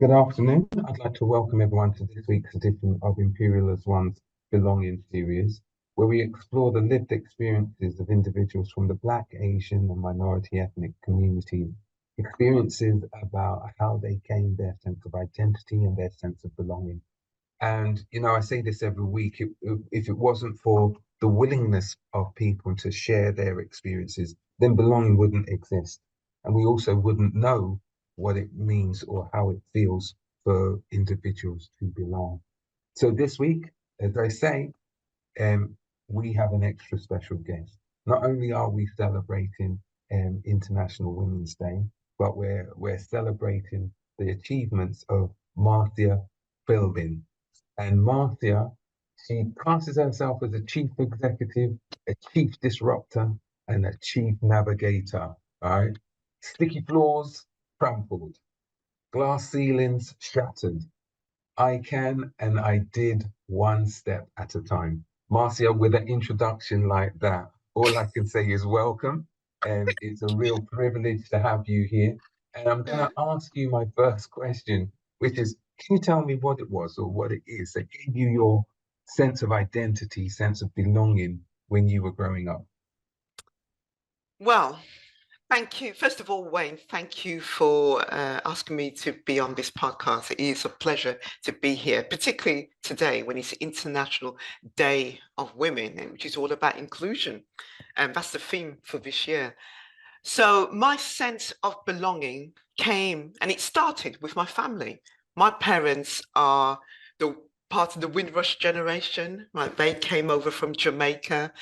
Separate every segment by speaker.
Speaker 1: Good afternoon. I'd like to welcome everyone to this week's edition of Imperial as One's Belonging series, where we explore the lived experiences of individuals from the Black, Asian, and minority ethnic communities, experiences about how they gain their sense of identity and their sense of belonging. And, I say this every week, if it wasn't for the willingness of people to share their experiences, then belonging wouldn't exist. And we also wouldn't know what it means or how it feels for individuals to belong. So this week, as I say, um, we have an extra special guest. Not only are we celebrating International Women's Day, but we're celebrating the achievements of Marcia Philbin. And Marcia, she classes herself as a chief executive, a chief disruptor, and a chief navigator. All right. Sticky floors trampled, glass ceilings shattered. I can and I did one step at a time. Marcia, with an introduction like that, all I can say is welcome. And it's a real privilege to have you here. And I'm going to ask you my first question, which is, can you tell me what it was or what it is that gave you your sense of identity, sense of belonging when you were growing up?
Speaker 2: Well, thank you. First of all, Wayne, thank you for asking me to be on this podcast. It is a pleasure to be here, particularly today when it's International Day of Women, which is all about inclusion. And that's the theme for this year. So my sense of belonging came, and it started with my family. My parents are the part of the Windrush generation, right? They came over from Jamaica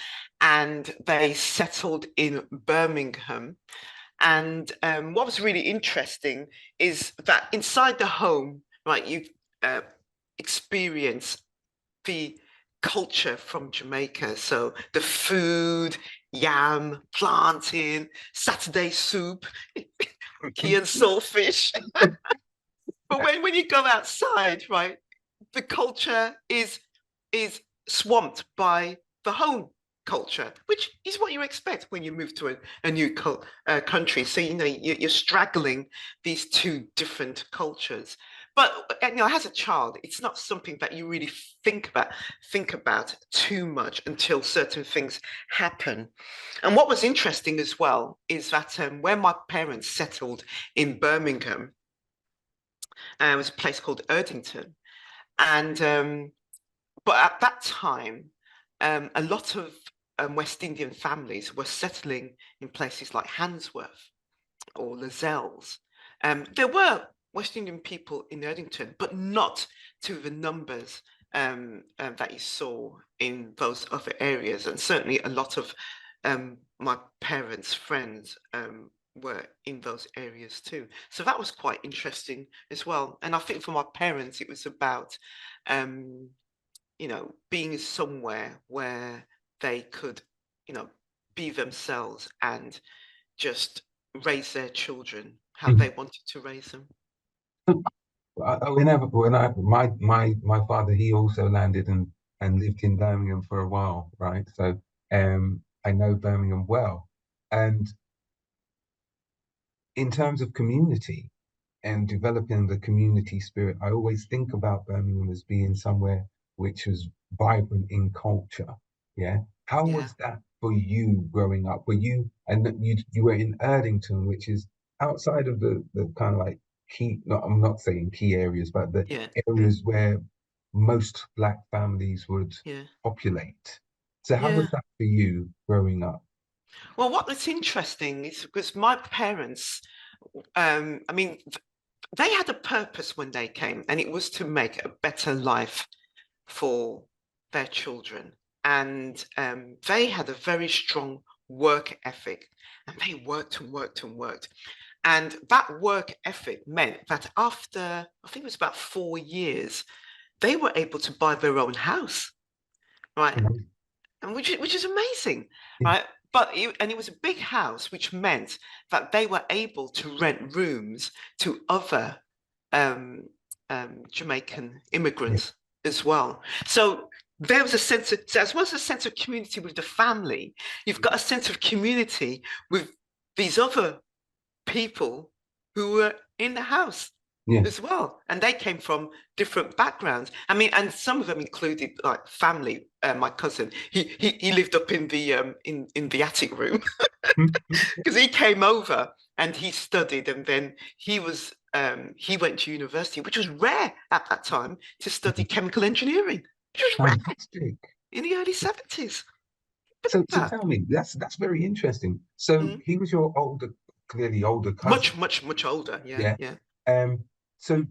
Speaker 2: and they settled in Birmingham. And what was really interesting is that inside the home, right, you uh, experience the culture from Jamaica. So the food, yam, plantain, Saturday soup, key and saltfish. But when you go outside, right, the culture is swamped by the home culture, which is what you expect when you move to a new country. So you're straggling these two different cultures. But as a child, it's not something that you really think about too much until certain things happen. And what was interesting as well is that when my parents settled in Birmingham, it was a place called Erdington, and but at that time, a lot of West Indian families were settling in places like Handsworth or Lascelles. There were West Indian people in Erdington, but not to the numbers that you saw in those other areas. And certainly a lot of my parents' friends were in those areas too. So that was quite interesting as well. And I think for my parents, it was about um, being somewhere where they could, you know, be themselves and just raise their children how they wanted to raise them.
Speaker 1: My father, he also landed and lived in Birmingham for a while, right? So I know Birmingham well. And in terms of community and developing the community spirit, I always think about Birmingham as being somewhere which was vibrant in culture. Yeah. How
Speaker 2: Yeah.
Speaker 1: was that for you growing up? And you were in Erdington, which is outside of the kind of like key, not, I'm not saying key areas, but the
Speaker 2: Yeah. Yeah.
Speaker 1: areas where most Black families would
Speaker 2: Yeah.
Speaker 1: populate. So how
Speaker 2: Yeah.
Speaker 1: was that for you growing up?
Speaker 2: Well, what was interesting is because my parents, I mean, they had a purpose when they came, and it was to make a better life for their children. And they had a very strong work ethic, and they worked and worked and worked. And that work ethic meant that after, I think it was about 4 years, they were able to buy their own house, right?
Speaker 1: Mhm.
Speaker 2: And which is amazing, right? But it was a big house, which meant that they were able to rent rooms to other um, Jamaican
Speaker 1: Yeah.
Speaker 2: immigrants as well. So there was a sense of, so as well as a sense of community with the family, you've got a sense of community with these other people who were in the house.
Speaker 1: Yeah.
Speaker 2: as well, and they came from different backgrounds. I mean, and some of them included like family. My cousin, he lived up in the attic room because he came over and he studied, and then he went to university, which was rare at that time to study chemical engineering, which was rare
Speaker 1: Fantastic.
Speaker 2: in the early 70s. Believe
Speaker 1: So
Speaker 2: that.
Speaker 1: tell me, that's very interesting. So
Speaker 2: Mm.
Speaker 1: he was your older, clearly older cousin.
Speaker 2: Much older. Yeah,
Speaker 1: Yeah.
Speaker 2: yeah.
Speaker 1: So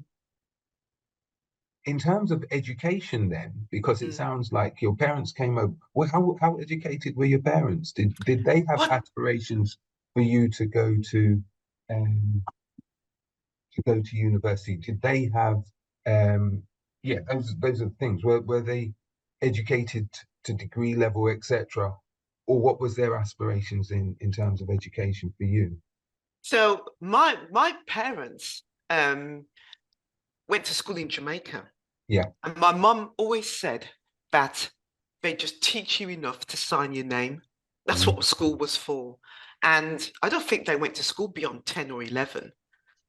Speaker 1: in terms of education then, because it
Speaker 2: Mm.
Speaker 1: sounds like your parents came over, well, how educated were your parents? Did they have
Speaker 2: What?
Speaker 1: aspirations for you um to go to university? Did they have yeah, those are the things. Were they educated to degree level, etc.? Or what was their aspirations in terms of education for you?
Speaker 2: So my parents um, went to school in Jamaica,
Speaker 1: Yeah.
Speaker 2: and my mum always said that they just teach you enough to sign your name. That's
Speaker 1: Mm.
Speaker 2: what school was for. And I don't think they went to school beyond 10 or 11.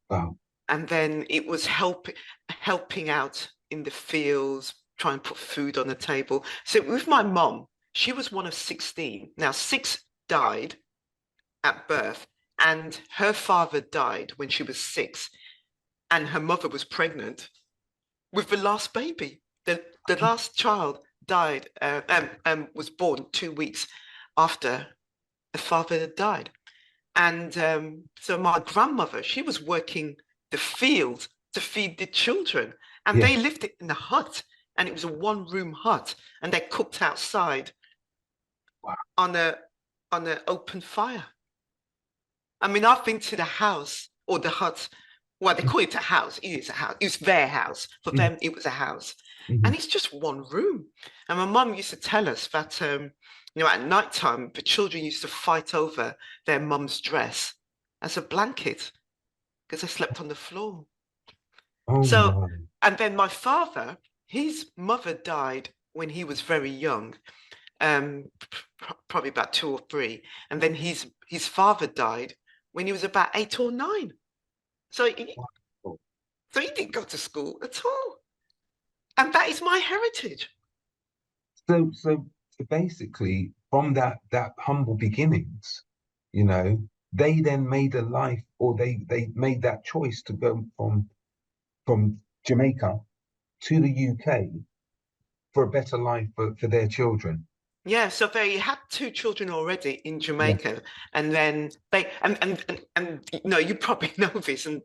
Speaker 1: Wow.
Speaker 2: And then it was helping out in the fields, trying to put food on the table. So with my mom, she was one of 16. Now, six died at birth, and her father died when she was six, and her mother was pregnant with the last baby. The last child died, was born 2 weeks after the father had died. And so my grandmother, she was working the field to feed the children. And
Speaker 1: Yeah.
Speaker 2: they lived in a hut, and it was a one-room hut, and they cooked outside
Speaker 1: Wow.
Speaker 2: on a on an open fire. I mean, I've been to the house or the hut. Well, they call it a house. It is a house. It's their house. For
Speaker 1: Mhm,
Speaker 2: them, it was a house. And
Speaker 1: mhm.
Speaker 2: it's just one room. And my mum used to tell us that, at night time, the children used to fight over their mum's dress as a blanket because they slept on the floor.
Speaker 1: Oh
Speaker 2: So,
Speaker 1: my.
Speaker 2: and then my father, his mother died when he was very young, probably about two or three. And then his father died when he was about 8 or 9. So he,
Speaker 1: Wow.
Speaker 2: so he didn't go to school at all. And that is my heritage.
Speaker 1: So basically, from that humble beginnings, you know, they then made a life, or they made that choice to go from Jamaica to the UK for a better life for their children.
Speaker 2: Yeah, so they had two children already in
Speaker 1: Yeah,
Speaker 2: Jamaica, and then they and you probably know this, and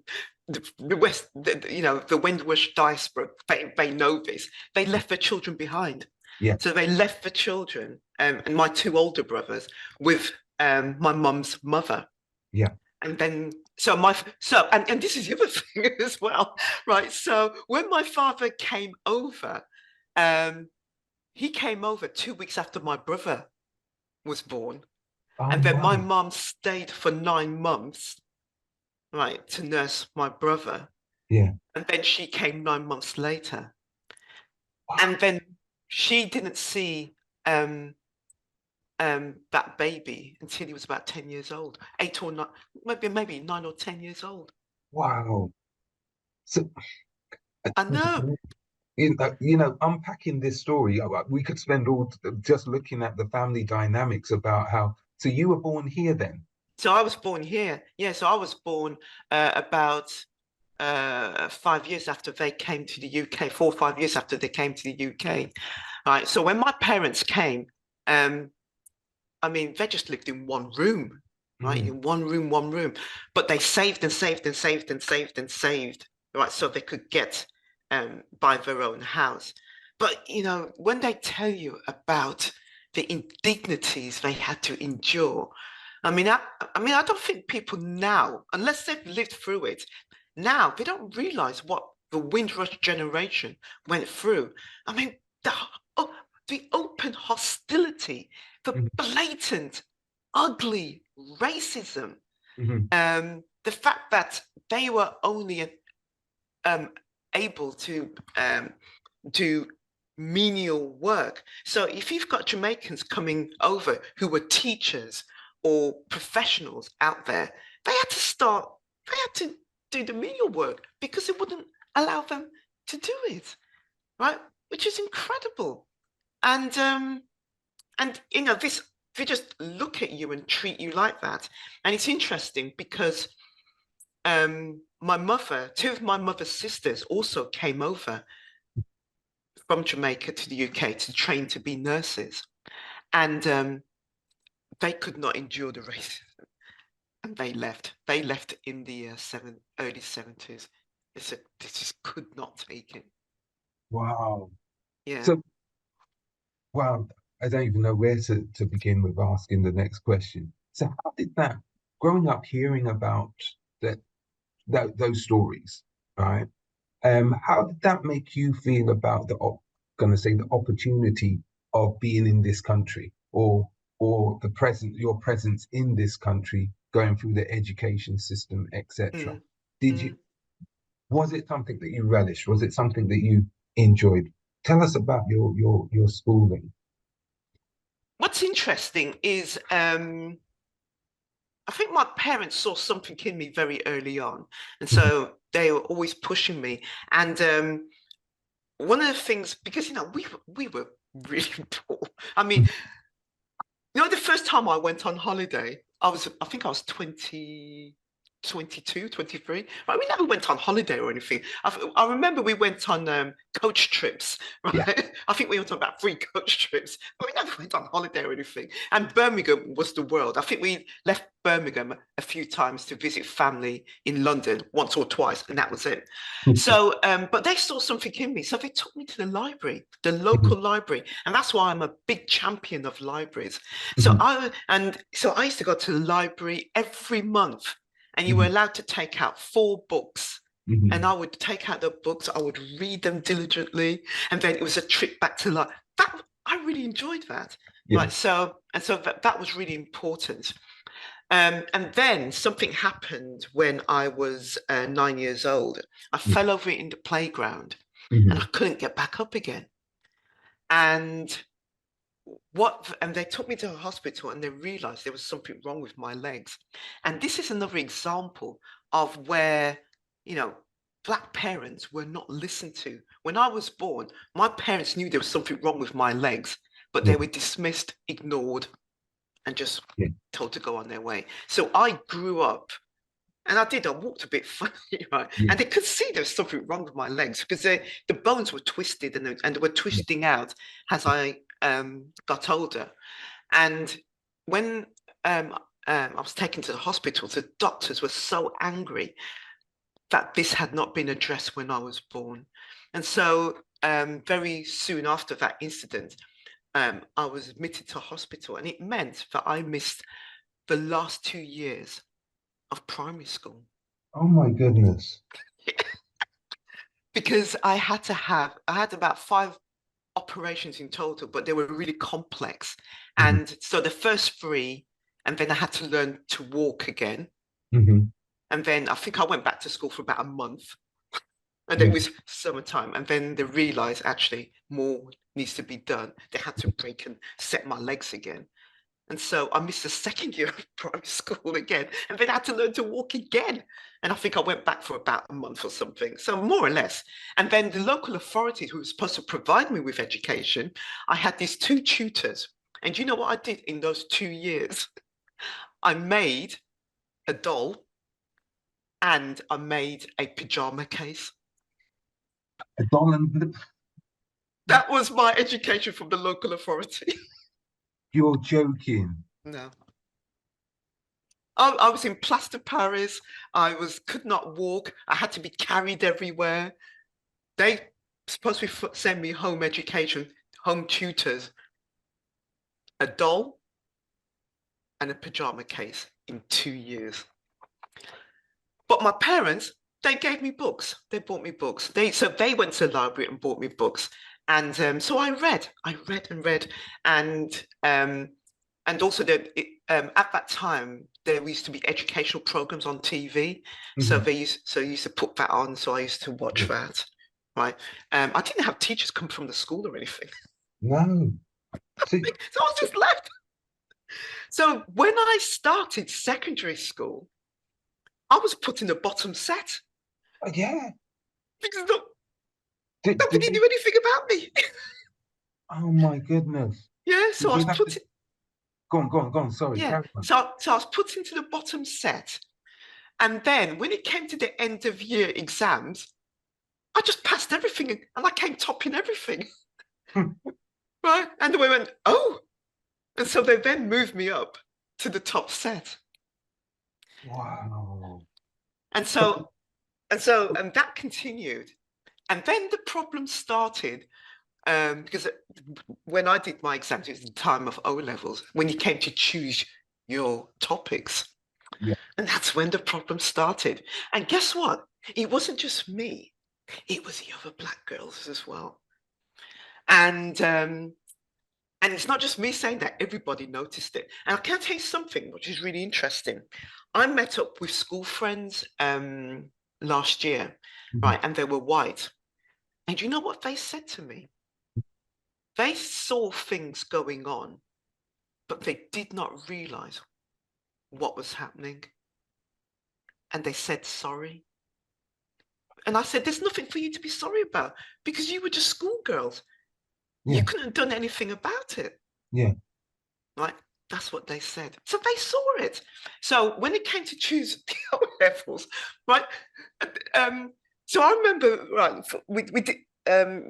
Speaker 2: the West, the Windrush diaspora, they know this. They left their children behind,
Speaker 1: yeah,
Speaker 2: so they left the children, and my two older brothers with my mum's mother,
Speaker 1: yeah.
Speaker 2: and then and this is the other thing as well, right? So when my father came over, um, he came over 2 weeks after my brother was born.
Speaker 1: Oh
Speaker 2: And then my
Speaker 1: my.
Speaker 2: mom stayed for 9 months, right, to nurse my brother.
Speaker 1: Yeah.
Speaker 2: And then she came 9 months later.
Speaker 1: Wow.
Speaker 2: And then she didn't see um, that baby until he was about 10 years old, 8 or 9, maybe 9 or 10 years old.
Speaker 1: Wow. So
Speaker 2: I know.
Speaker 1: unpacking this story, we could spend all just looking at the family dynamics about how. So you were born here then?
Speaker 2: So I was born here. Yeah, so I was born about 5 years after they came to the UK, 4 or 5 years after they came to the UK. Right. So when my parents came, um, I mean, they just lived in one room, right?
Speaker 1: Mm,
Speaker 2: In one room. But they saved and saved and saved and saved and saved, right? So they could get buy their own house. But when they tell you about the indignities they had to endure, I don't think people now, unless they've lived through it, now they don't realize what the Windrush generation went through. I mean, the, oh, the open hostility, the
Speaker 1: mm,
Speaker 2: blatant, ugly racism,
Speaker 1: mhm,
Speaker 2: the fact that they were only um, able to do menial work. So if you've got Jamaicans coming over who were teachers or professionals out there, they had to start, they had to do the menial work because it wouldn't allow them to do it, right? Which is incredible. And you know, this they just look at you and treat you like that. And it's interesting because my mother, two of my mother's sisters also came over from Jamaica to the UK to train to be nurses. And they could not endure the racism and they left. They left in the early 70s. They said they just could not take it.
Speaker 1: Wow.
Speaker 2: Yeah.
Speaker 1: So, wow, I don't even know where to begin with asking the next question. So, how did that, growing up hearing about that, those stories, right? How did that make you feel about gonna say the opportunity of being in this country, or your presence in this country, going through the education system, etc.
Speaker 2: Mm,
Speaker 1: Did you
Speaker 2: mm.
Speaker 1: Was it something that you relished? Was it something that you enjoyed? Tell us about your schooling.
Speaker 2: What's interesting is I think my parents saw something in me very early on. And
Speaker 1: Mhm,
Speaker 2: so they were always pushing me. And one of the things, because, you know, we were really poor. I mean, you know, the first time I went on holiday, I think I was 20, 22, 23. Right? We never went on holiday or anything. I remember we went on coach trips,
Speaker 1: yeah.
Speaker 2: right? I think we went on about 3 coach trips, but we never went on holiday or anything. And Birmingham was the world. I think we left Birmingham a few times to visit family in London, once or twice, and that was it. So, but they saw something in me. So they took me to the library, the
Speaker 1: Mhm,
Speaker 2: local library. And that's why I'm a big champion of libraries. So
Speaker 1: mhm,
Speaker 2: I used to go to the library every month, and you were
Speaker 1: mhm,
Speaker 2: allowed to take out 4 books. And
Speaker 1: mhm.
Speaker 2: I would take out the books, I would read them diligently, and then it was a trip back to life. That I really enjoyed that.
Speaker 1: Yeah.
Speaker 2: Right. So that was really important. And then something happened when I was 9 years old. I
Speaker 1: Yeah.
Speaker 2: fell over in the playground and I
Speaker 1: Mhm,
Speaker 2: couldn't get back up again. And and they took me to a hospital and they realized there was something wrong with my legs. And this is another example of where, you know, black parents were not listened to. When I was born, my parents knew there was something wrong with my legs, but
Speaker 1: yeah.
Speaker 2: they were dismissed, ignored, and just
Speaker 1: Yeah.
Speaker 2: told to go on their way. So I grew up and I walked a bit funny, right?
Speaker 1: Yeah.
Speaker 2: And they could see there was something wrong with my legs because the bones were twisted and they were
Speaker 1: Yeah.
Speaker 2: twisting out as I got older. And when I was taken to the hospital, the doctors were so angry that this had not been addressed when I was born. And so very soon after that incident, I was admitted to hospital, and it meant that I missed the last 2 years of primary school
Speaker 1: Oh my goodness.
Speaker 2: because I had about 5 operations in total, but they were really complex.
Speaker 1: Mhm,
Speaker 2: And so the first 3, and then I had to learn to walk again.
Speaker 1: mhm.
Speaker 2: And then I think I went back to school for about a month. And it
Speaker 1: Yeah.
Speaker 2: was summertime. And then they realized actually more needs to be done. They had to break and set my legs again. And so I missed the second year of primary school again. And then I had to learn to walk again. And I think I went back for about a month or something. So more or less. And then the local authorities who were supposed to provide me with education, I had these 2 tutors. And you know what I did in those 2 years? I made a doll and I made a pajama case.
Speaker 1: A doll and
Speaker 2: That was my education from the local authority.
Speaker 1: you're joking.
Speaker 2: No. I was in plaster Paris. Could not walk. I had to be carried everywhere. They supposed to send me home education, home tutors, a doll, and a pajama case in 2 years. But my parents, they gave me books. They bought me books. They went to the library and bought me books. And so I read and read, and also at that time there used to be educational programs on TV. So
Speaker 1: Mhm.
Speaker 2: they used to put that on. So I used to watch
Speaker 1: Yeah.
Speaker 2: that. Right. I didn't have teachers come from the school or anything.
Speaker 1: No. So,
Speaker 2: So I was
Speaker 1: so
Speaker 2: just left. So when I started secondary school, I was put in the bottom set
Speaker 1: Yeah.
Speaker 2: because
Speaker 1: Did
Speaker 2: nobody
Speaker 1: they?
Speaker 2: knew anything about me.
Speaker 1: Oh my goodness.
Speaker 2: Yeah, so
Speaker 1: Did
Speaker 2: I was
Speaker 1: you have
Speaker 2: put
Speaker 1: to
Speaker 2: in,
Speaker 1: go on, go on, go on? Sorry,
Speaker 2: yeah,
Speaker 1: carry on.
Speaker 2: so I was put into the bottom set. And then when it came to the end of year exams, I just passed everything and I came top in everything. Right. And they went, oh. And so they then moved me up to the top set.
Speaker 1: Wow.
Speaker 2: And
Speaker 1: So,
Speaker 2: so, and that continued. And then the problem started because when I did my exams, it was the time of O levels, when you came to choose your topics.
Speaker 1: yeah.
Speaker 2: And that's when the problem started. And guess what? It wasn't just me, it was the other black girls as well. And it's not just me saying that, everybody noticed it. And I can tell you something which is really interesting. I met up with school friends last year,
Speaker 1: Mhm.
Speaker 2: right? And they were white. And you know what they said to me? They saw things going on, but they did not realize what was happening. And they said sorry. And I said, there's nothing for you to be sorry about because you were just schoolgirls. You
Speaker 1: Yeah.
Speaker 2: couldn't have done anything about it.
Speaker 1: Yeah.
Speaker 2: Right? That's what they said. So they saw it. So when it came to choose the O levels, right? Um, so I remember, right? We did.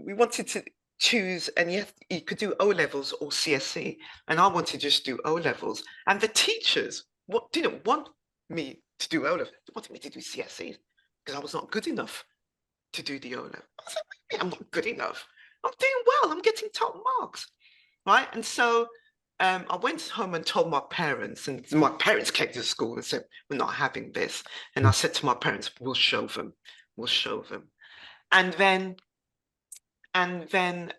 Speaker 2: We wanted to choose, and you could do O levels or CSE, and I wanted to just do O levels. And the teachers what didn't want me to do O levels. They wanted me to do CSE because I was not good enough to do the O level. I was like, I'm not good enough. I'm doing well. I'm getting top marks, right? And so I went home and told my parents, and my parents came to school and said, "We're not having this." And I said to my parents, "We'll show them. We'll show them." And then, and then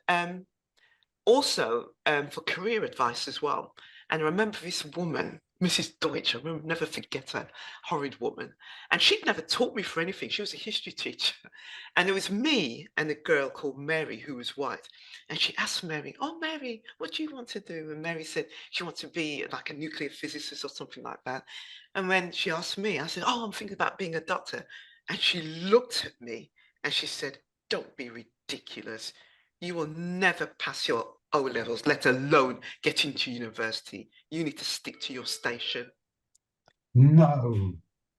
Speaker 2: also for career advice as well. And I remember this woman, Mrs. Deutsch, I remember, never forget her, horrid woman. And she'd never taught me for anything. She was a history teacher. And it was me and a girl called Mary who was white. And she asked Mary, "Oh, Mary, what do you want to do?" And Mary said she wants to be like a nuclear physicist or something like that. And when she asked me, I said, "Oh, I'm thinking about being a doctor." And she looked at me and she said, "Don't be ridiculous. You will never pass your O levels, let alone get into university. You need to stick to your station."
Speaker 1: No.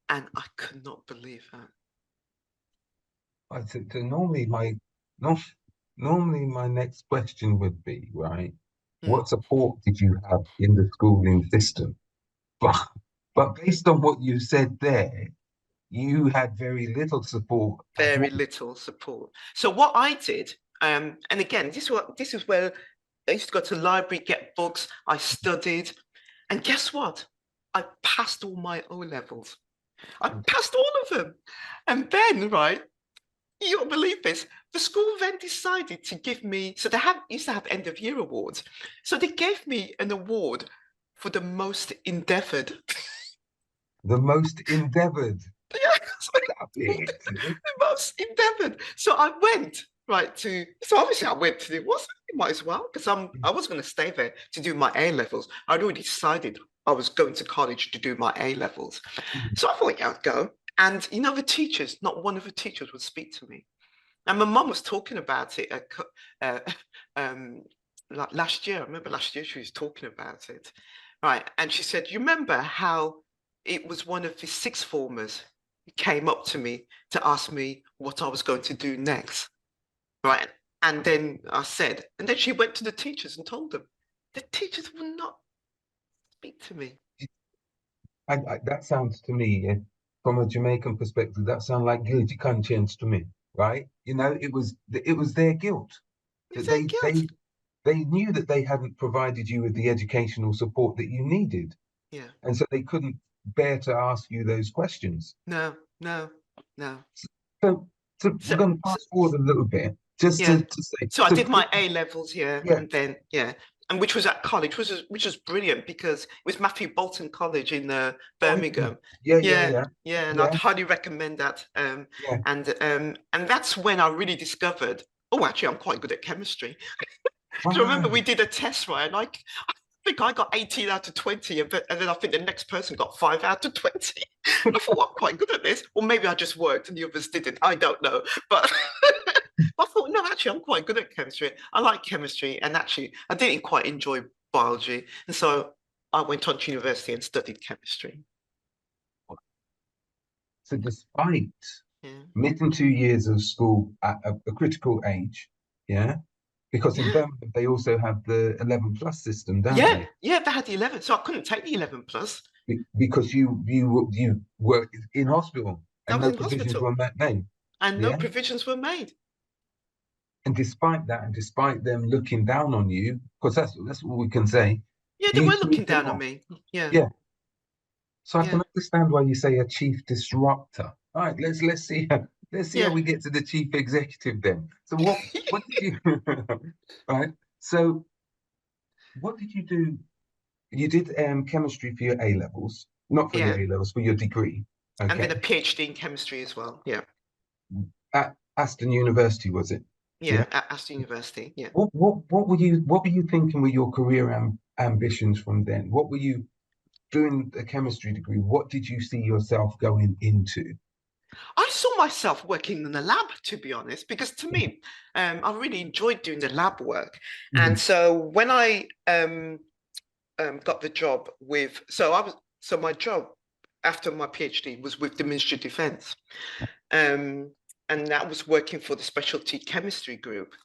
Speaker 2: And I could not believe that.
Speaker 1: Normally no, normally my next question would be, right,
Speaker 2: Hmm.
Speaker 1: what support did you have in the schooling system? But but based on what you said there, you had very little support at
Speaker 2: Very
Speaker 1: all.
Speaker 2: little support. So what I did, and again, this is where I used to go to the library, get books. I studied, and guess what? I passed all my O levels. I passed all of them, and then right, you won't believe this. The school then decided to give me. So they have used to have end of year awards. So they gave me an award for the most endeavoured.
Speaker 1: The most endeavored.
Speaker 2: Yes,
Speaker 1: That'd be it.
Speaker 2: the most endeavored. So I went right to. So obviously I went to do. What's might as well because I was going to stay there to do my A levels. I'd already decided I was going to college to do my A levels. So I thought, yeah, I'd go. And you know, the teachers, not one of the teachers would speak to me. And my mum was talking about it uh, um, like last year. I remember last year she was talking about it, right? And she said, "You remember how it was one of the sixth formers who came up to me to ask me what I was going to do next, right?" And then I said, and then she went to the teachers and told them. The teachers would not speak to me.
Speaker 1: That sounds to me, from a Jamaican perspective, that sounds like guilty conscience to me, right? It was their guilt
Speaker 2: It was
Speaker 1: that
Speaker 2: their guilt.
Speaker 1: they knew that they hadn't provided you with the educational support that you needed,
Speaker 2: Yeah.
Speaker 1: and so they couldn't bear to ask you those questions.
Speaker 2: No, no, no.
Speaker 1: So, so we're
Speaker 2: So,
Speaker 1: going to
Speaker 2: so
Speaker 1: fast forward a little bit, just
Speaker 2: yeah.
Speaker 1: to say,
Speaker 2: So I
Speaker 1: so
Speaker 2: did my A levels, yeah,
Speaker 1: yeah,
Speaker 2: and then yeah, and which was at college, which was brilliant because it was Matthew Bolton College in
Speaker 1: oh yeah,
Speaker 2: Birmingham.
Speaker 1: yeah, yeah,
Speaker 2: Yeah,
Speaker 1: yeah,
Speaker 2: yeah, and I'd
Speaker 1: yeah,
Speaker 2: highly recommend that.
Speaker 1: yeah.
Speaker 2: And that's when I really discovered. Oh, actually, I'm quite good at chemistry. Because remember we
Speaker 1: Right.
Speaker 2: did a test, right? think I got 18 out of 20, and then I think the next person got 5 out of 20. I thought, well, I'm quite good at this. Or maybe I just worked and the others didn't. I don't know. But I thought, no, actually, I'm quite good at chemistry. I like chemistry. And actually, I didn't quite enjoy biology. And so I went on to university and studied chemistry.
Speaker 1: So despite
Speaker 2: Yeah.
Speaker 1: missing 2 years of school at a critical age, yeah, because in
Speaker 2: Yeah.
Speaker 1: Birmingham they also have the 11 plus system, don't
Speaker 2: Yeah.
Speaker 1: they?
Speaker 2: Yeah. They had the 11. So I couldn't take the 11 plus.
Speaker 1: Because you were in hospital
Speaker 2: I
Speaker 1: and
Speaker 2: was
Speaker 1: no
Speaker 2: in
Speaker 1: provisions
Speaker 2: hospital
Speaker 1: were made,
Speaker 2: and no
Speaker 1: yeah.
Speaker 2: provisions were made.
Speaker 1: And despite that, and despite them looking down on you, because that's what we can say,
Speaker 2: Yeah. They
Speaker 1: you
Speaker 2: were looking
Speaker 1: proved them
Speaker 2: down on
Speaker 1: wrong.
Speaker 2: me. Yeah.
Speaker 1: Yeah. So I
Speaker 2: Yeah.
Speaker 1: can understand why you say a chief disruptor. All right, let's see let's see how
Speaker 2: Yeah.
Speaker 1: we get to the chief executive then. So what did you right? So what did you do? You did chemistry for your A levels, not for your
Speaker 2: Yeah.
Speaker 1: A levels, for your degree.
Speaker 2: And
Speaker 1: Okay.
Speaker 2: then a PhD in chemistry as well. Yeah.
Speaker 1: At Aston University, was it? Yeah.
Speaker 2: Yeah. At Aston University. Yeah.
Speaker 1: What were you thinking with your career ambitions from then? What were you doing a chemistry degree? What did you see yourself going into?
Speaker 2: I saw myself working in the lab, to be honest, because to me, I really enjoyed doing the lab work. And
Speaker 1: Mhm.
Speaker 2: so when I got the job so my job after my PhD was with the Ministry of Defence. Um, and that was working for the specialty chemistry group,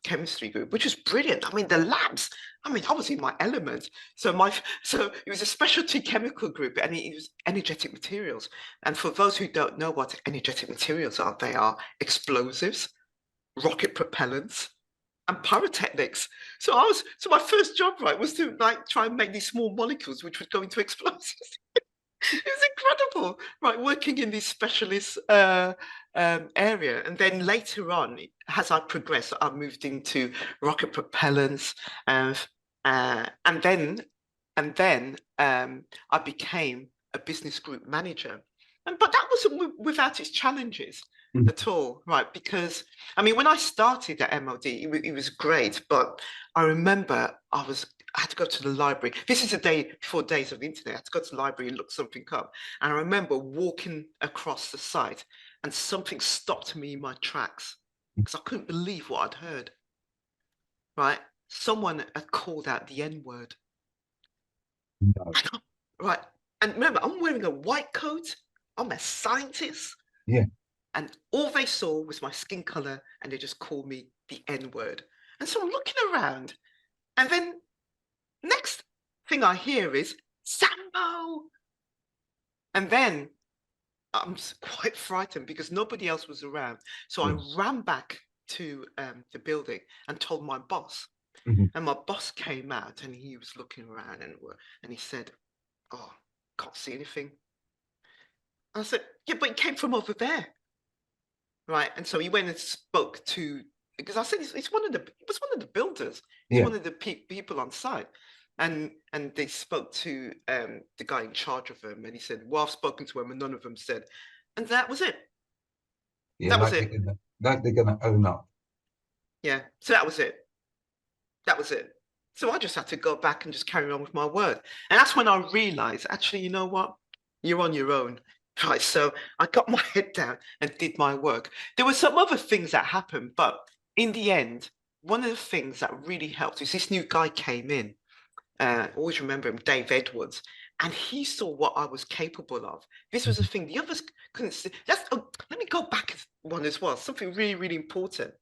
Speaker 2: which was brilliant. I mean, the labs. I mean, I was in my element. So it was a specialty chemical group, and it was energetic materials. And for those who don't know what energetic materials are, they are explosives, rocket propellants, and pyrotechnics. So my first job, right, was to like try and make these small molecules which would go into explosives. It was incredible, right? Working in this specialist area, and then later on, as I progressed, I moved into rocket propellants, uh, and then I became a business group manager. But that wasn't without its challenges
Speaker 1: Mhm.
Speaker 2: at all, right? Because I mean, when I started at MOD, it was great, but I remember I had to go to the library. This is a day before days of the internet. I had to go to the library and look something up. And I remember walking across the site and something stopped me in my tracks because I couldn't believe what I'd heard, right? Someone had called out the N word.
Speaker 1: No.
Speaker 2: Right. And remember, I'm wearing a white coat. I'm a scientist.
Speaker 1: Yeah.
Speaker 2: And all they saw was my skin color and they just called me the N word. And so I'm looking around. And then next thing I hear is Sambo. And then I'm quite frightened because nobody else was around. So I
Speaker 1: Yeah.
Speaker 2: ran back to the building and told my boss.
Speaker 1: Mhm.
Speaker 2: And my boss came out and he was looking around and he said, "Oh, can't see anything." I said, "Yeah, but it came from over there." Right. And so he went and spoke to, because I said it's it was one of the builders. It's
Speaker 1: Yeah.
Speaker 2: one of the people on site. And they spoke to the guy in charge of them, and he said, "Well, I've spoken to him, and none of them said," and that was it.
Speaker 1: Yeah.
Speaker 2: That was
Speaker 1: Like
Speaker 2: it.
Speaker 1: they're gonna own up.
Speaker 2: Yeah. So that was it. That was it. So I just had to go back and just carry on with my work. And that's when I realized, actually, you know what? You're on your own. Right. So I got my head down and did my work. There were some other things that happened, but in the end, one of the things that really helped is this new guy came in. Always remember him, Dave Edwards, and he saw what I was capable of. This was a
Speaker 1: Mhm.
Speaker 2: thing the others couldn't see. Let me go back one as well. Something really, really important.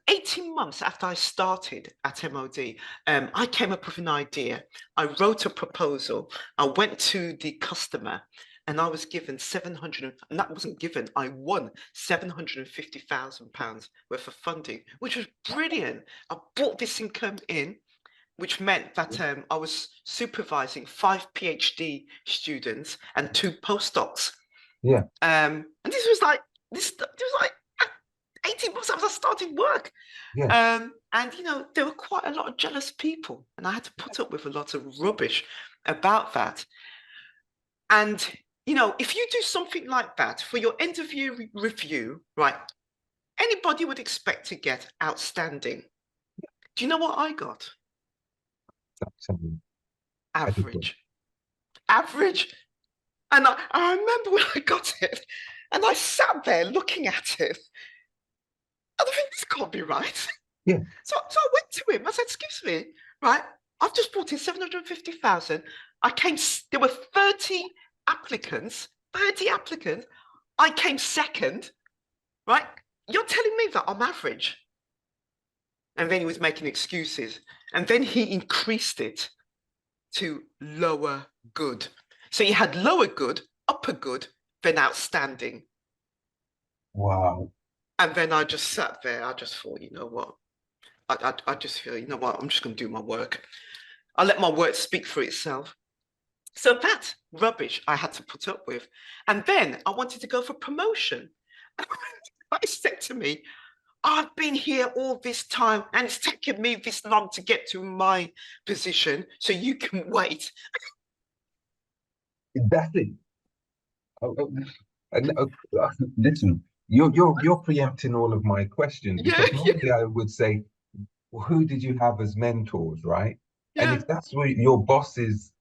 Speaker 2: 18 months after I started at MOD, I came up with an idea. I wrote a proposal. I went to the customer and I was given 700, and that wasn't given, I won £750,000 worth of funding, which was brilliant. I brought this income in, which meant that I was supervising 5 PhD students and 2 postdocs.
Speaker 1: Yeah.
Speaker 2: And this was like, this was like 18 months after I started work.
Speaker 1: Yeah.
Speaker 2: And there were quite a lot of jealous people, and I had to put up with a lot of rubbish about that. And if you do something like that for your interview review, right, anybody would expect to get outstanding. Do you know what I got?
Speaker 1: Something. Adequate.
Speaker 2: average, average. And I remember when I got it, and I sat there looking at it, and I think this can't be right.
Speaker 1: Yeah.
Speaker 2: So I went to him. I said, "Excuse me, right? I've just brought in 750,000. I came. There were 30 applicants. 30 applicants. I came second. Right? You're telling me that I'm average?" And then he was making excuses, and then he increased it to lower good. So you had lower good, upper good, then outstanding.
Speaker 1: Wow.
Speaker 2: And then I just sat there. I just thought, you know what? I just feel, you know what? I'm just going to do my work. I let my work speak for itself. So that rubbish I had to put up with. And then I wanted to go for promotion. I said to me, "I've been here all this time and it's taken me this long to get to my position. So you can wait."
Speaker 1: That's it. Oh, oh, listen, you're preempting all of my questions
Speaker 2: Yeah,
Speaker 1: because
Speaker 2: yeah,
Speaker 1: normally I would say, well, who did you have as mentors, right? And
Speaker 2: yeah.
Speaker 1: if that's what your boss's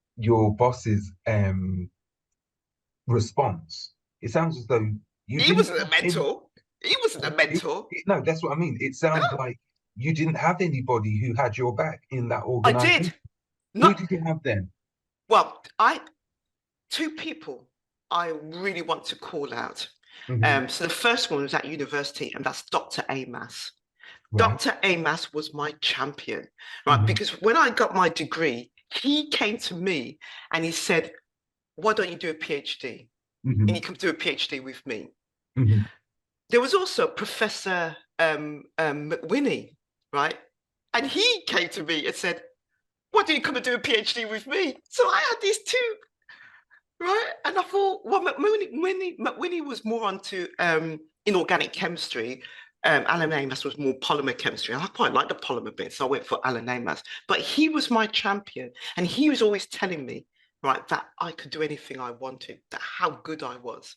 Speaker 1: response, it sounds as though you
Speaker 2: He
Speaker 1: didn't
Speaker 2: wasn't a
Speaker 1: have any.
Speaker 2: mentor. He wasn't a mentor.
Speaker 1: No, that's what I mean. It
Speaker 2: No,
Speaker 1: sounds like you didn't have anybody who had your back in that
Speaker 2: I
Speaker 1: organization.
Speaker 2: did.
Speaker 1: Who
Speaker 2: Not
Speaker 1: did you have then?
Speaker 2: well, I two people I really want to call out.
Speaker 1: Hmm.
Speaker 2: So the first one was at university, and that's Dr. Amas.
Speaker 1: Right.
Speaker 2: Dr. Amas was my champion, right?
Speaker 1: Hmm.
Speaker 2: Because when I got my degree, he came to me and he said, "Why don't you do a PhD? And
Speaker 1: Hmm.
Speaker 2: you can do a PhD with me."
Speaker 1: Hmm.
Speaker 2: There was also Professor McWhinney, right? And he came to me and said, "Why don't you come and do a PhD with me?" So I had these two, right? And I thought, well, McWhinney was more onto inorganic chemistry. Alan Amos was more polymer chemistry. And I quite like the polymer bit, so I went for Alan Amos. But he was my champion, and he was always telling me, right, that I could do anything I wanted, that how good I was.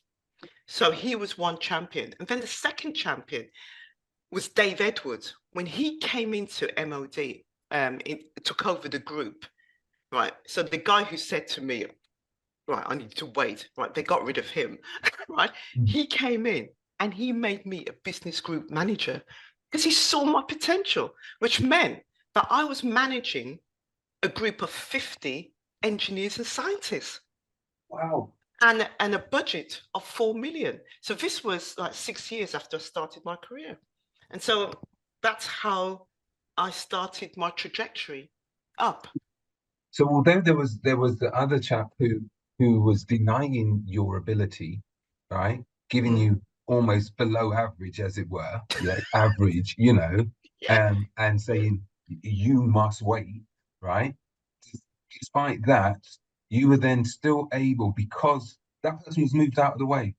Speaker 2: So he was one champion. And then the second champion was Dave Edwards. When he came into MOD, it took over the group, right? So the guy who said to me, "Right, I need to wait," right? They got rid of him, right? He came in and he made me a business group manager because he saw my potential, which meant that I was managing a group of 50 engineers and scientists
Speaker 1: Wow.
Speaker 2: and a budget of 4 million. So this was like 6 years after I started my career. And so that's how I started my trajectory up.
Speaker 1: So although there was the other chap who was denying your ability, right? Giving
Speaker 2: Mm.
Speaker 1: you almost below average, as it were, yeah, average,
Speaker 2: Yeah,
Speaker 1: and saying you must wait, right? Despite that, you were then still able because that person was moved out of the way,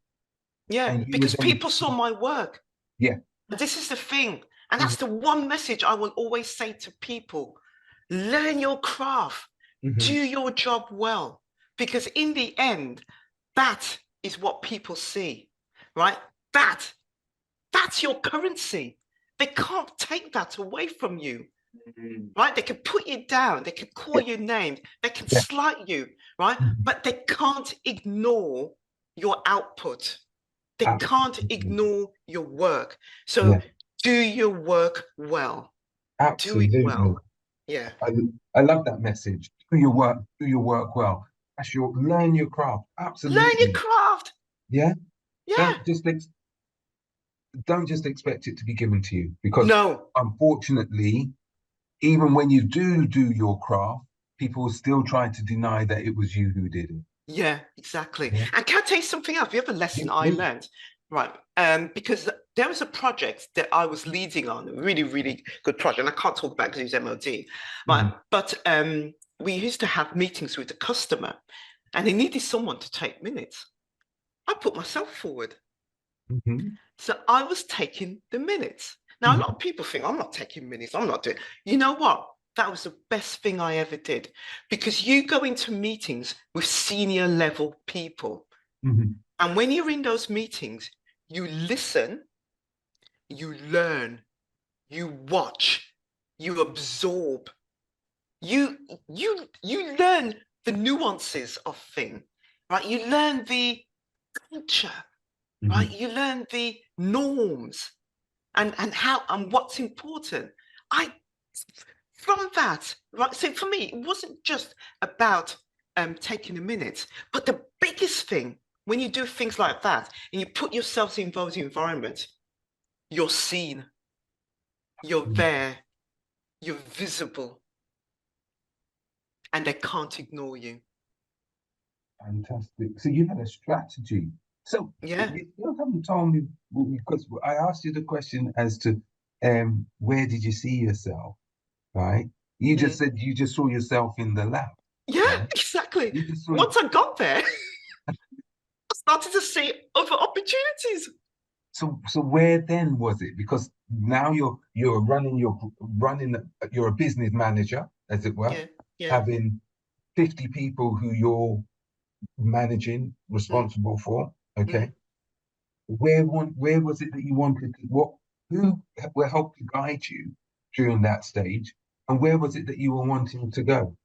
Speaker 2: yeah,
Speaker 1: and you were
Speaker 2: because
Speaker 1: then,
Speaker 2: people saw my work.
Speaker 1: yeah.
Speaker 2: This is the thing. And
Speaker 1: Hmm.
Speaker 2: that's the one message I will always say to people: learn your craft, do
Speaker 1: Hmm.
Speaker 2: your job well. Because in the end, that is what people see, right? That's your currency. They can't take that away from you, right? They can put you down, they can call
Speaker 1: Yeah,
Speaker 2: you names, they can
Speaker 1: yeah,
Speaker 2: slight you, right?
Speaker 1: mhm,
Speaker 2: But they can't ignore your output. They can't
Speaker 1: absolutely,
Speaker 2: ignore your work. So
Speaker 1: yeah,
Speaker 2: do your work well. Do it
Speaker 1: absolutely.
Speaker 2: well. Yeah.
Speaker 1: I I love that message. Do your work well. That's learn your craft.
Speaker 2: Learn your
Speaker 1: Absolutely.
Speaker 2: craft.
Speaker 1: Yeah.
Speaker 2: Yeah.
Speaker 1: Don't just don't just expect it to be given to you because
Speaker 2: No.
Speaker 1: unfortunately, even when you do your craft, people will still try to deny that it was you who did it.
Speaker 2: Yeah, exactly.
Speaker 1: Yeah.
Speaker 2: And can I tell you something else? The other lesson
Speaker 1: Yes,
Speaker 2: I
Speaker 1: please.
Speaker 2: learned, right? Because there was a project that I was leading on, a really, really good project. And I can't talk about it because it was MOD, right?
Speaker 1: Hmm.
Speaker 2: But we used to have meetings with the customer and they needed someone to take minutes. I put myself forward.
Speaker 1: Hmm.
Speaker 2: So I was taking the minutes. Now, a lot
Speaker 1: Hmm.
Speaker 2: of people think I'm not taking minutes. I'm not doing. You know what? That was the best thing I ever did because you go into meetings with senior level people.
Speaker 1: Hmm.
Speaker 2: And when you're in those meetings, you listen, you learn, you watch, you absorb, you learn the nuances of thing, right? You learn the culture, right?
Speaker 1: Mhm.
Speaker 2: You learn the norms and how and what's important. I from that, right? So for me, it wasn't just about taking a minute, but the biggest thing when you do things like that and you put yourself in those environments, you're seen, you're
Speaker 1: Mm.
Speaker 2: there, you're visible, and they can't ignore you.
Speaker 1: Fantastic. So you had a strategy. So
Speaker 2: Yeah.
Speaker 1: you still haven't told me because I asked you the question as to where did you see yourself, right? You just
Speaker 2: Mm.
Speaker 1: said you just saw yourself in the lab,
Speaker 2: Yeah,
Speaker 1: right?
Speaker 2: exactly.
Speaker 1: You just saw.
Speaker 2: Once I got there, I started to see other opportunities.
Speaker 1: So where then was it? Because now you're you're a business manager, as it were,
Speaker 2: Yeah, yeah.
Speaker 1: having 50 people who you're managing,
Speaker 2: Mm,
Speaker 1: responsible for. Okay.
Speaker 2: mm.
Speaker 1: Where was it that you wanted to, what who were helped to guide you during that stage? And where was it that you were wanting to go?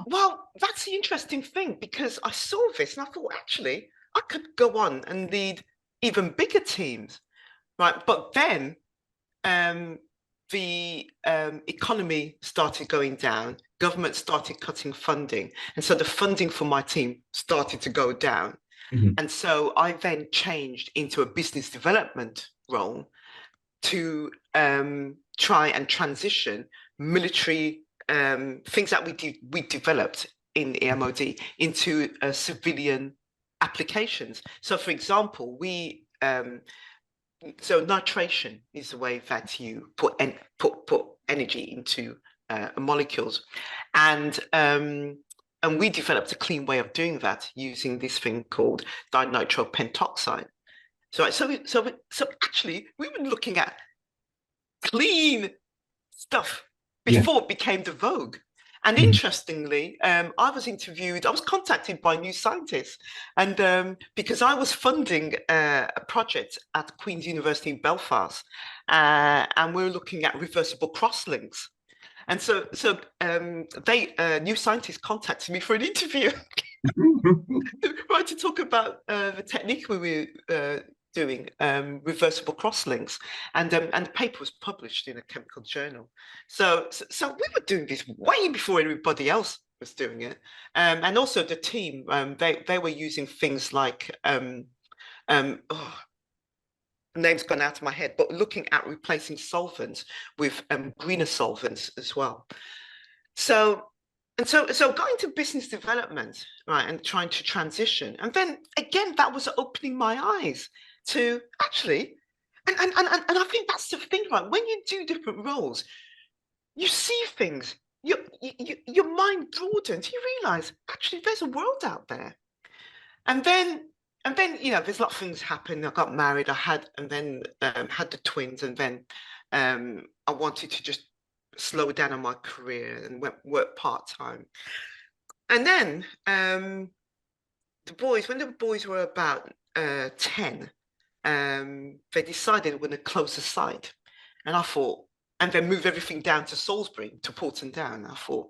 Speaker 2: Well, that's the interesting thing because I saw this and I thought, actually, I could go on and lead even bigger teams, right? But then um, the economy started going down, government started cutting funding, and so the funding for my team started to go down.
Speaker 1: Mhm.
Speaker 2: And so I then changed into a business development role to try and transition military things that we developed in the MOD into civilian applications. So, for example, so nitration is the way that you put energy into molecules, and we developed a clean way of doing that using this thing called dinitropenthoxide. So actually, we were looking at clean stuff
Speaker 1: Yeah.
Speaker 2: before it became the vogue. And
Speaker 1: Mhm.
Speaker 2: interestingly, I was contacted by New Scientists, and because I was funding a project at Queen's University in Belfast, and we were looking at reversible crosslinks. And they New Scientists contacted me for an interview, right, to talk about the technique we were doing, reversible crosslinks, and the paper was published in a chemical journal. So we were doing this way before everybody else was doing it, and also the team, they were using things like oh, name's gone out of my head, but looking at replacing solvents with greener solvents as well. So so going to business development, right, and trying to transition. And then again, that was opening my eyes to actually, and I think that's the thing, right? When you do different roles, you see things, your mind broadens, you realize actually there's a world out there. And then there's a lot of things happen. I got married, I had and then had the twins, and then I wanted to just slow down on my career and went work part-time. And then when the boys were about 10, they decided they were going to close the site. And I thought, and then move everything down to Salisbury, to Porton Down. I thought,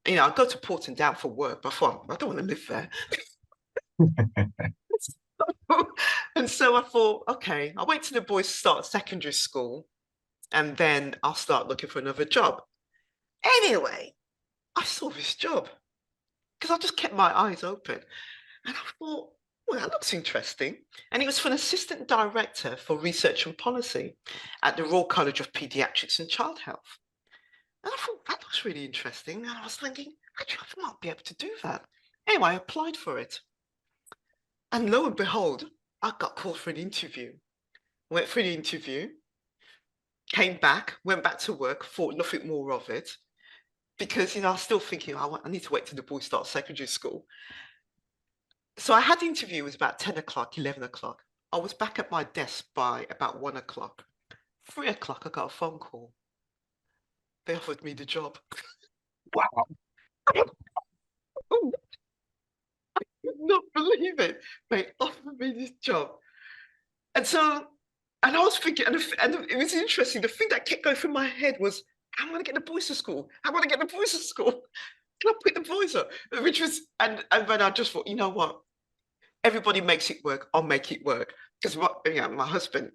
Speaker 2: I'd go to Porton Down for work, but I thought, I don't want to live there. And so I thought, okay, I'll wait till the boys start secondary school and then I'll start looking for another job. Anyway, I saw this job because I just kept my eyes open. And I thought, well, that looks interesting. And it was for an assistant director for research and policy at the Royal College of Pediatrics and Child Health. And I thought, that looks really interesting. And I was thinking, actually, I might be able to do that. Anyway, I applied for it. And lo and behold, I got called for an interview. Went for the interview, came back, went back to work, thought nothing more of it. Because, I was still thinking, I need to wait till the boys start secondary school. So I had the interview, it was about 10 o'clock, 11 o'clock. I was back at my desk by about 1 o'clock. 3 o'clock, I got a phone call. They offered me the job.
Speaker 1: Wow.
Speaker 2: I could not believe it. They offered me this job. And so, and I was thinking, and it was interesting. The thing that kept going through my head was, how am I going to get the boys to school? How am I going to get the boys to school? can I put the boys up? Which was, and then I just thought, you know what? Everybody makes it work. I'll make it work. Because my husband,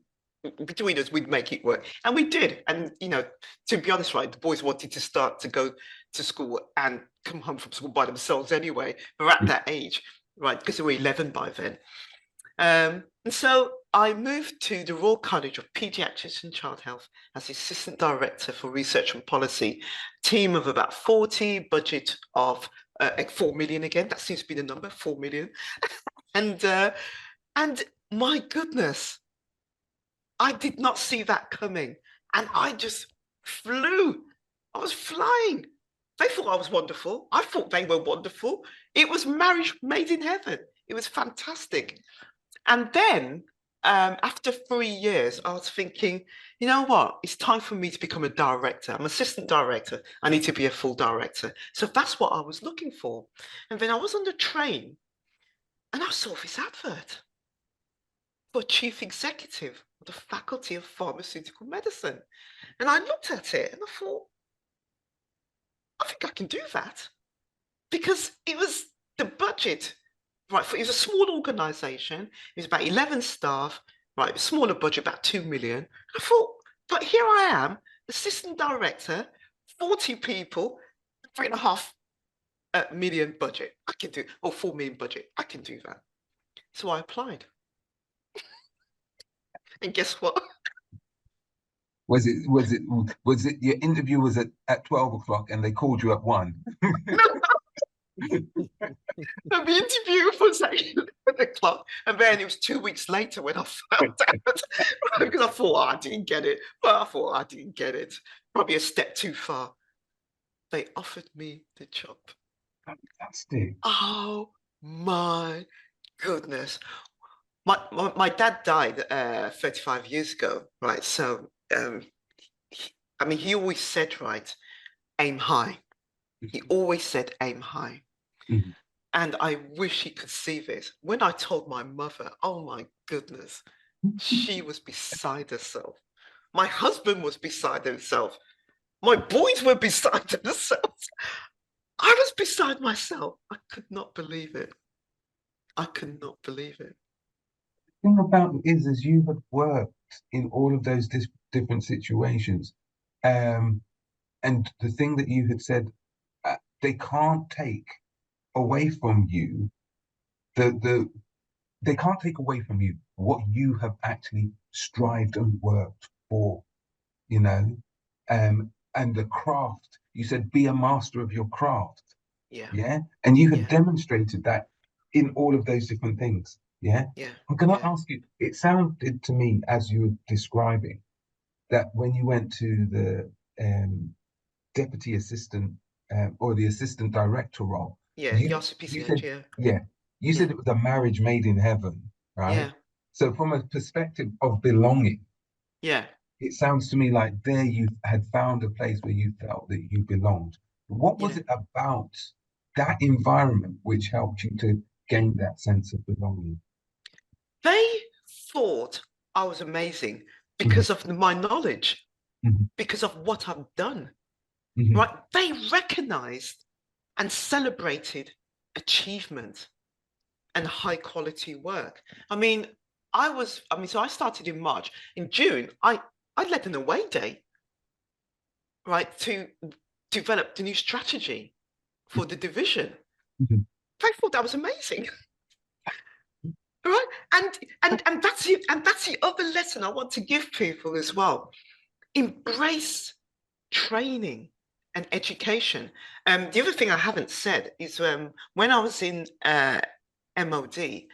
Speaker 2: between us, we'd make it work. And we did. And, to be honest, right, the boys wanted to start to go to school and come home from school by themselves anyway. They're at that age, right? Because they were 11 by then. And so I moved to the Royal College of Pediatrics and Child Health as Assistant Director for Research and Policy, team of about 40, budget of 4 million again. That seems to be the number, 4 million. And my goodness, I did not see that coming. And I just flew. I was flying. They thought I was wonderful. I thought they were wonderful. It was marriage made in heaven. It was fantastic. And then after 3 years, I was thinking, you know what? It's time for me to become a director. I'm assistant director. I need to be a full director. So that's what I was looking for. And then I was on the train and I saw this advert for chief executive of the Faculty of Pharmaceutical Medicine. And I looked at it and I thought, I think I can do that. Because it was the budget, right? It was a small organization. It was about 11 staff, right? Smaller budget, about 2 million. I thought, but here I am, assistant director, 40 people, 3.5 million budget. I can do, or 4 million budget. I can do that. So I applied. And guess what?
Speaker 1: Was it your interview was at 12 o'clock and they called you at 1?
Speaker 2: The interview was at 11 o'clock, and then it was 2 weeks later when I found out because I thought, I didn't get it. But I thought I didn't get it. Probably a step too far. They offered me the job.
Speaker 1: Fantastic.
Speaker 2: Oh my goodness. My dad died 35 years ago, right? So, he always said, right, aim high. He always said, aim high.
Speaker 1: Mm-hmm.
Speaker 2: And I wish he could see this. When I told my mother, oh my goodness, she was beside herself. My husband was beside himself. My boys were beside themselves. I was beside myself. I could not believe it. I could not believe it.
Speaker 1: The thing about it is you have worked in all of those different situations. And the thing that you had said, they can't take away from you they can't take away from you what you have actually strived and worked for, and the craft. You said be a master of your craft.
Speaker 2: Yeah.
Speaker 1: And you had
Speaker 2: Yeah.
Speaker 1: demonstrated that in all of those different things.
Speaker 2: Yeah.
Speaker 1: I'm gonna ask you, it sounded to me as you were describing that when you went to the deputy assistant or the assistant director role,
Speaker 2: Yeah.
Speaker 1: you said, you said it was a marriage made in heaven, right?
Speaker 2: Yeah.
Speaker 1: So from a perspective of belonging,
Speaker 2: Yeah.
Speaker 1: it sounds to me like there you had found a place where you felt that you belonged. What was it about that environment which helped you to gain that sense of belonging?
Speaker 2: They thought I was amazing
Speaker 1: Mm-hmm.
Speaker 2: because of my knowledge,
Speaker 1: Mm-hmm.
Speaker 2: because of what I've done.
Speaker 1: Mm-hmm.
Speaker 2: Right? They recognized and celebrated achievement and high quality work. So I started in March. In June, I led an away day, right, to develop the new strategy for the division.
Speaker 1: Mm-hmm.
Speaker 2: I thought that was amazing. Right? And that's it. And that's the other lesson I want to give people as well. Embrace training and education. The other thing I haven't said is when I was in MOD,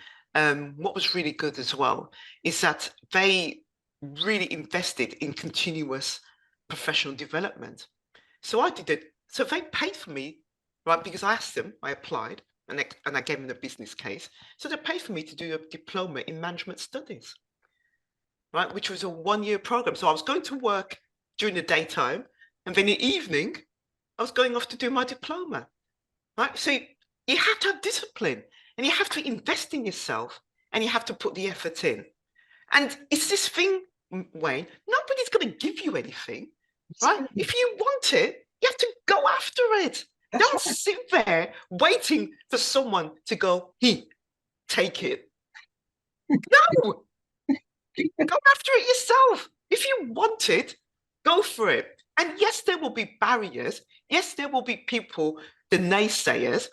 Speaker 2: what was really good as well is that they really invested in continuous professional development. So I did it. So they paid for me, right? Because I asked them, I applied, and I gave them a business case. So they paid for me to do a diploma in management studies, right? Which was a 1-year program. So I was going to work during the daytime, and then in the evening, I was going off to do my diploma, right? So you have to have discipline, and you have to invest in yourself, and you have to put the effort in. And it's this thing, Wayne, nobody's going to give you anything, right? If you want it, you have to go after it.
Speaker 1: That's
Speaker 2: Don't
Speaker 1: right.
Speaker 2: sit there waiting for someone to go, take it. No, go after it yourself. If you want it, go for it. And yes, there will be barriers. Yes, there will be people, the naysayers.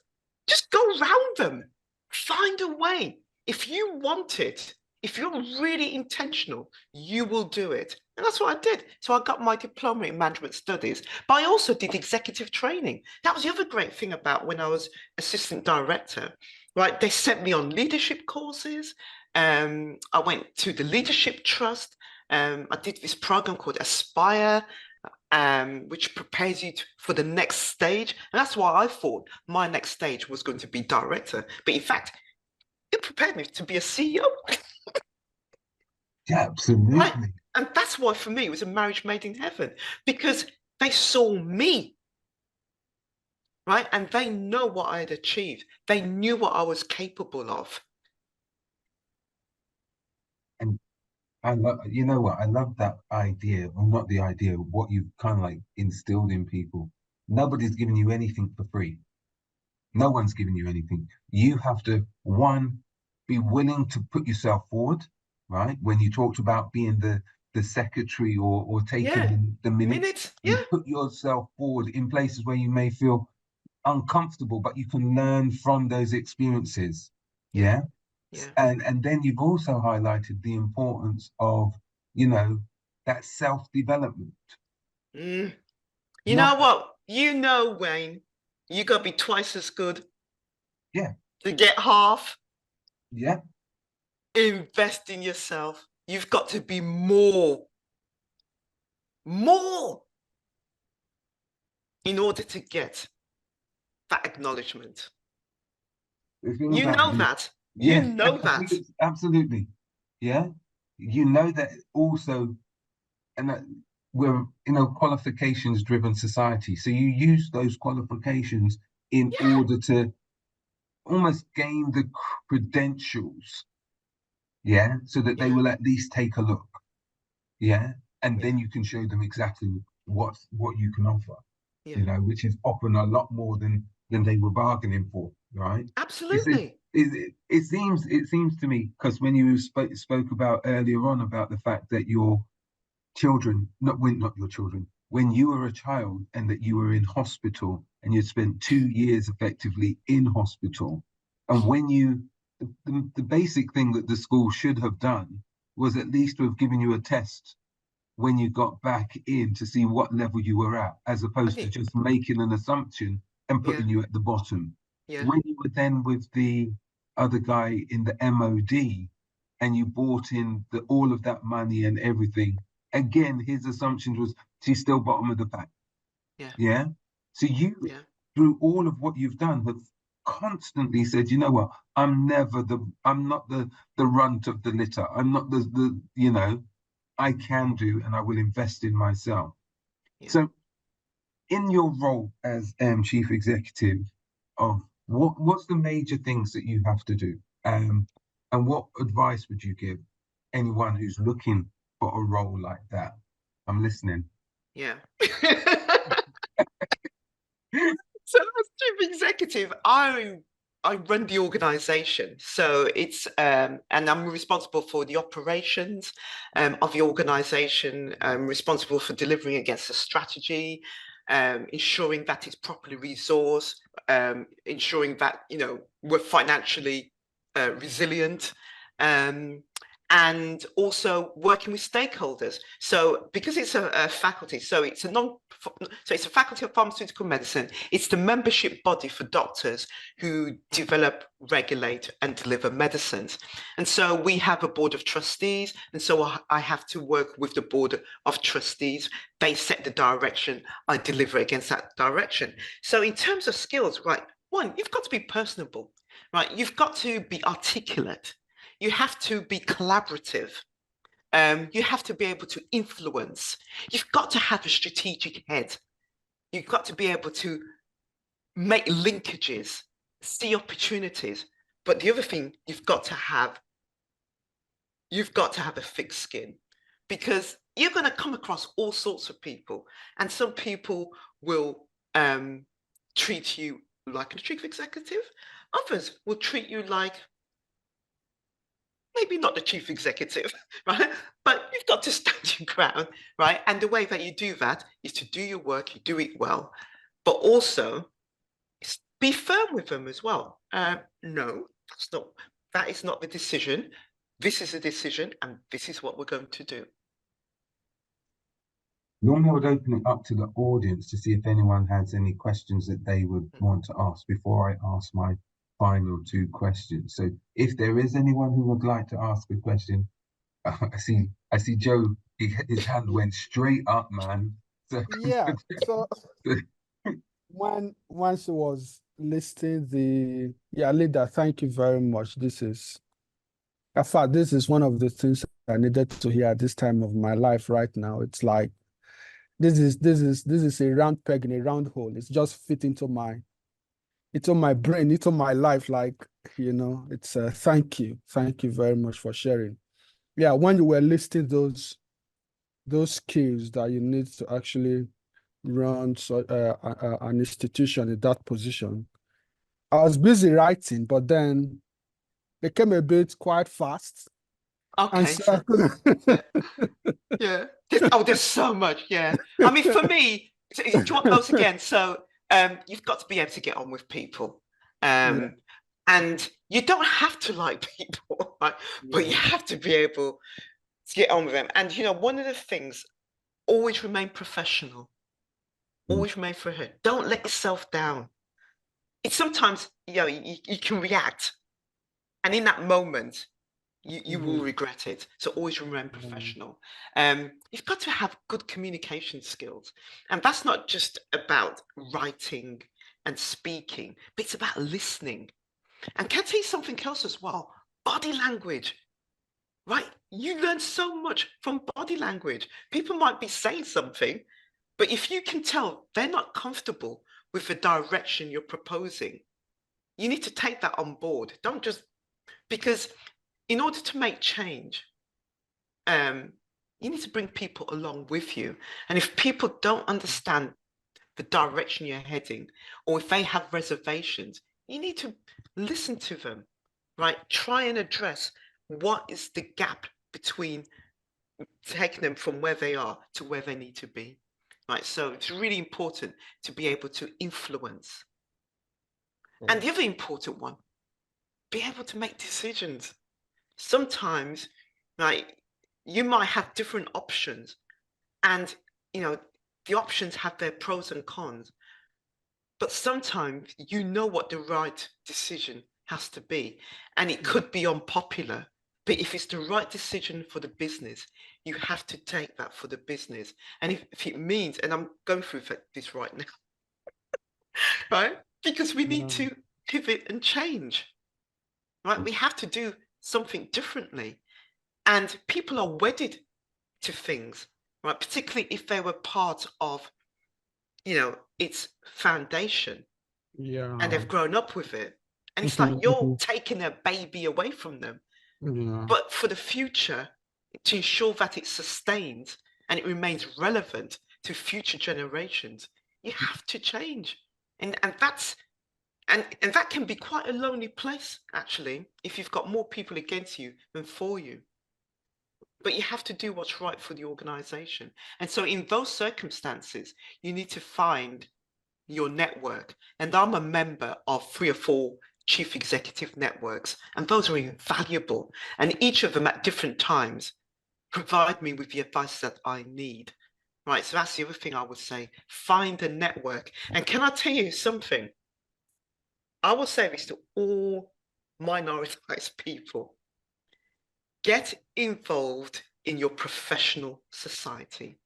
Speaker 2: Just go around them. Find a way. If you want it, if you're really intentional, you will do it. And that's what I did. So I got my diploma in management studies, but I also did executive training. That was the other great thing about when I was assistant director, right? They sent me on leadership courses. I went to the Leadership Trust. I did this program called Aspire, which prepares you for the next stage. And that's why I thought my next stage was going to be director. But in fact, it prepared me to be a CEO,
Speaker 1: Yeah,
Speaker 2: right?
Speaker 1: absolutely.
Speaker 2: And that's why for me it was a marriage made in heaven, because they saw me, right? And they know what I had achieved. They knew what I was capable of.
Speaker 1: And I love, you know what? I love that idea, or not the idea, what you've kind of like instilled in people. Nobody's giving you anything for free. No one's giving you anything. You have to, one, be willing to put yourself forward, right? When you talked about being the secretary or taking
Speaker 2: Yeah.
Speaker 1: the minutes,
Speaker 2: Minutes.
Speaker 1: you
Speaker 2: Yeah.
Speaker 1: put yourself forward in places where you may feel uncomfortable, but you can learn from those experiences.
Speaker 2: Yeah.
Speaker 1: Yeah.
Speaker 2: Yeah.
Speaker 1: And then you've also highlighted the importance of, you know, that self-development.
Speaker 2: Mm. You know
Speaker 1: Not
Speaker 2: what? You know, Wayne, you got to be twice as good
Speaker 1: yeah,
Speaker 2: to get half.
Speaker 1: yeah,
Speaker 2: Invest in yourself. You've got to be more in order to get that acknowledgement.
Speaker 1: the thing
Speaker 2: You
Speaker 1: about
Speaker 2: know
Speaker 1: you,
Speaker 2: that. You
Speaker 1: yeah,
Speaker 2: know that.
Speaker 1: absolutely, absolutely. Yeah. You know that also, and that we're in a qualifications driven society. So you use those qualifications in
Speaker 2: Yeah.
Speaker 1: order to almost gain the credentials, yeah, so that they
Speaker 2: Yeah.
Speaker 1: will at least take a look. Yeah, and
Speaker 2: Yeah.
Speaker 1: then you can show them exactly what you can offer,
Speaker 2: Yeah.
Speaker 1: which is often a lot more than they were bargaining for, right? It's
Speaker 2: Absolutely.
Speaker 1: it seems to me, because when you spoke about earlier on about the fact that your children, not your children, when you were a child and that you were in hospital and you'd spent 2 years effectively in hospital, and when the basic thing that the school should have done was at least to have given you a test when you got back in to see what level you were at, as
Speaker 2: I
Speaker 1: opposed to
Speaker 2: think.
Speaker 1: just making an assumption and
Speaker 2: Yeah.
Speaker 1: putting you at the bottom.
Speaker 2: Yeah.
Speaker 1: When you were then with the other guy in the MOD and you bought in all of that money and everything, again, his assumption was she's still bottom of the pack.
Speaker 2: Yeah.
Speaker 1: Yeah. So you,
Speaker 2: Yeah.
Speaker 1: through all of what you've done, have constantly said, you know what, I'm not the runt of the litter. I'm not I can do and I will invest in myself.
Speaker 2: Yeah.
Speaker 1: So in your role as chief executive of what's the major things that you have to do? And what advice would you give anyone who's looking for a role like that? I'm listening.
Speaker 2: Yeah. So as chief executive, I run the organization. So it's and I'm responsible for the operations of the organization. I'm responsible for delivering against the strategy, ensuring that it's properly resourced, ensuring that we're financially resilient. Um, and also working with stakeholders. So because it's a faculty, so it's a faculty of pharmaceutical medicine. It's the membership body for doctors who develop, regulate, and deliver medicines. And so we have a board of trustees, and so I have to work with the board of trustees. They set the direction, I deliver against that direction. So in terms of skills, right, one, you've got to be personable, right? You've got to be articulate. You have to be collaborative. You have to be able to influence. You've got to have a strategic head. You've got to be able to make linkages, see opportunities. But the other thing you've got to have a thick skin, because you're going to come across all sorts of people, and some people will treat you like a chief executive. Others will treat you like maybe not the chief executive, right? But you've got to stand your ground, right? And the way that you do that is to do your work, you do it well, but also be firm with them as well. No, that is not the decision. This is a decision, and this is what we're going to do.
Speaker 1: Normally, I would open it up to the audience to see if anyone has any questions that they would want to ask before I ask my final two questions. So if there is anyone who would like to ask a question, I see Joe, his hand went straight up, man. So,
Speaker 3: Yeah. So when she was listing leader, thank you very much. In fact, this is one of the things I needed to hear at this time of my life right now. It's like this is a round peg in a round hole. It's just fit into my brain, into my life. Like, it's thank you very much for sharing. Yeah, when you were listing those skills that you need to actually run an institution in that position, I was busy writing, but then it came a bit quite fast. And
Speaker 2: Okay,
Speaker 3: so
Speaker 2: yeah. There's so much, yeah. I mean, for me, do you want those again? So you've got to be able to get on with people.
Speaker 3: Yeah.
Speaker 2: And you don't have to like people, right? But you have to be able to get on with them. And one of the things, always remain professional. Always remain for her. Don't let yourself down. It's sometimes, you can react. And in that moment, you will regret it. So always remain professional. You've got to have good communication skills. And that's not just about writing and speaking, but it's about listening. And can I tell you something else as well? Body language, right? You learn so much from body language. People might be saying something, but if you can tell they're not comfortable with the direction you're proposing, you need to take that on board. Don't just, because in order to make change, you need to bring people along with you. And if people don't understand the direction you're heading, or if they have reservations, you need to listen to them, right? Try and address what is the gap between taking them from where they are to where they need to be, right? So it's really important to be able to influence. And the other important one, be able to make decisions. Sometimes, like, you might have different options, and the options have their pros and cons, but sometimes you know what the right decision has to be, and it could be unpopular, but if it's the right decision for the business, you have to take that for the business. And if it means, and I'm going through this right now, right? Because we need to pivot and change, right? We have to do something differently. And people are wedded to things, right? Particularly if they were part of, its foundation, and they've grown up with it. And it's like you're taking a baby away from them. But for the future, to ensure that it sustains and it remains relevant to future generations, you have to change. And that's and that can be quite a lonely place, actually, if you've got more people against you than for you. But you have to do what's right for the organization. And so in those circumstances, you need to find your network. And I'm a member of 3 or 4 chief executive networks, and those are invaluable. And each of them at different times provide me with the advice that I need. Right. So that's the other thing I would say. Find a network. And can I tell you something? I will say this to all minoritized people. Get involved in your professional society,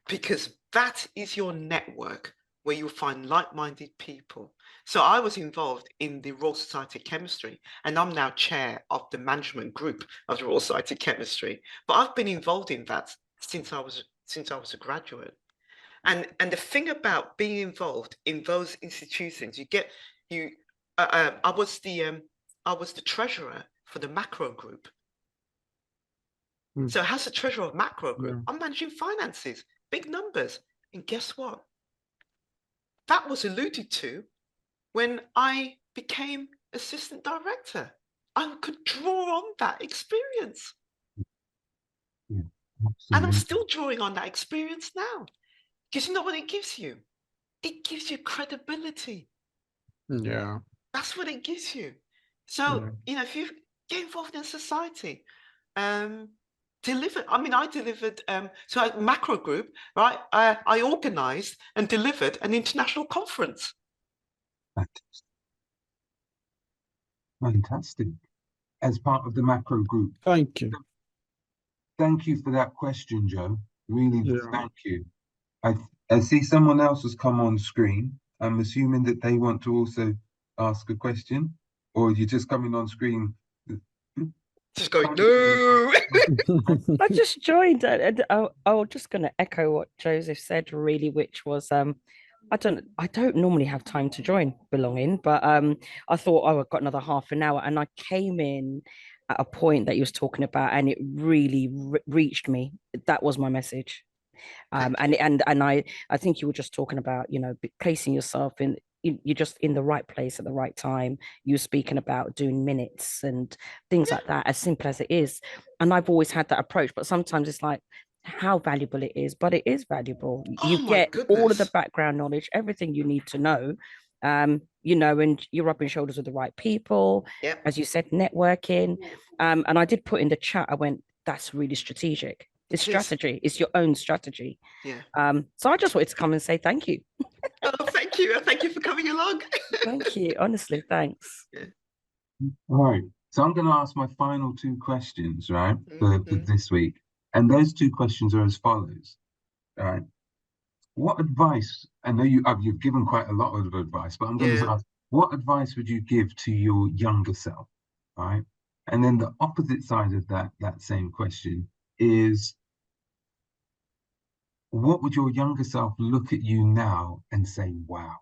Speaker 2: because that is your network where you'll find like-minded people. So I was involved in the Royal Society of Chemistry, and I'm now chair of the management group of the Royal Society of Chemistry. But I've been involved in that since I was a graduate. And the thing about being involved in those institutions, I was the treasurer for the macro group. So as the treasurer of macro group, I'm managing finances, big numbers. And guess what? that was alluded to when I became assistant director. I could draw on that experience.
Speaker 1: Yeah,
Speaker 2: And I'm
Speaker 1: absolutely.
Speaker 2: still drawing on that experience now. Because you know what it gives you? It gives you credibility.
Speaker 3: Yeah.
Speaker 2: That's what it gives you.
Speaker 3: Yeah.
Speaker 2: So, you know, if you get involved in society, deliver. I mean, I delivered, so a macro group, right? I organized and delivered an international conference.
Speaker 1: Fantastic. As part of the macro group.
Speaker 3: Thank you.
Speaker 1: Thank you for that question, Joe. Really,
Speaker 3: Yeah.
Speaker 1: thank you. I see someone else has come on screen. I'm assuming that they want to also ask a question, or you're just coming on screen.
Speaker 2: Just going, no.
Speaker 4: I just joined. I was just going to echo what Joseph said, really, which was I don't normally have time to join belonging, but I thought, oh, I've got another half an hour, and I came in at a point that he was talking about, and it really reached me. That was my message. And I think you were just talking about, you know, placing yourself in, you're just in the right place at the right time. You're speaking about doing minutes and things like that, as simple as it is. And I've always had that approach, but sometimes it's like how valuable it is, but it is valuable. You
Speaker 2: Oh my
Speaker 4: get all of the
Speaker 2: goodness.
Speaker 4: background knowledge, everything you need to know. You know, and you're rubbing shoulders with the right people,
Speaker 2: Yep.
Speaker 4: as you said, networking. And I did put in the chat, I went, that's really strategic. It's strategy. It's your own strategy.
Speaker 2: Yeah.
Speaker 4: So I just wanted to come and say thank you.
Speaker 2: Oh, thank you. Thank you for coming along.
Speaker 4: Thank you. Honestly, thanks.
Speaker 2: Yeah.
Speaker 1: All right. So I'm going to ask my final two questions, right, for
Speaker 2: Mhm.
Speaker 1: this week. And those two questions are as follows. All right. What advice, I know you've given quite a lot of advice, but I'm going to
Speaker 2: Yeah.
Speaker 1: ask, what advice would you give to your younger self? All right. And then the opposite side of that same question is, what would your younger self look at you now and say, wow?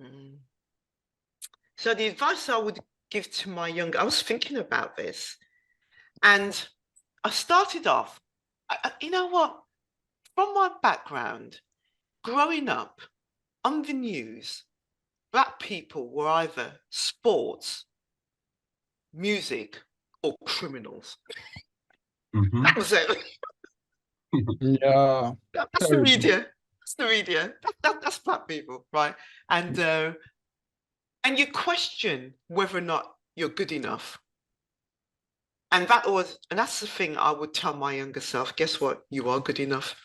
Speaker 2: Mm. So the advice I would give to my younger, I was thinking about this, and I started off, you know what? From my background, growing up on the news, Black people were either sports, music, or criminals.
Speaker 1: Mm-hmm.
Speaker 2: That was it.
Speaker 3: Yeah.
Speaker 2: That's the
Speaker 3: Terrible.
Speaker 2: media. That's the media. That's Black people, right? And you question whether or not you're good enough. And that's the thing I would tell my younger self. Guess what? You are good enough.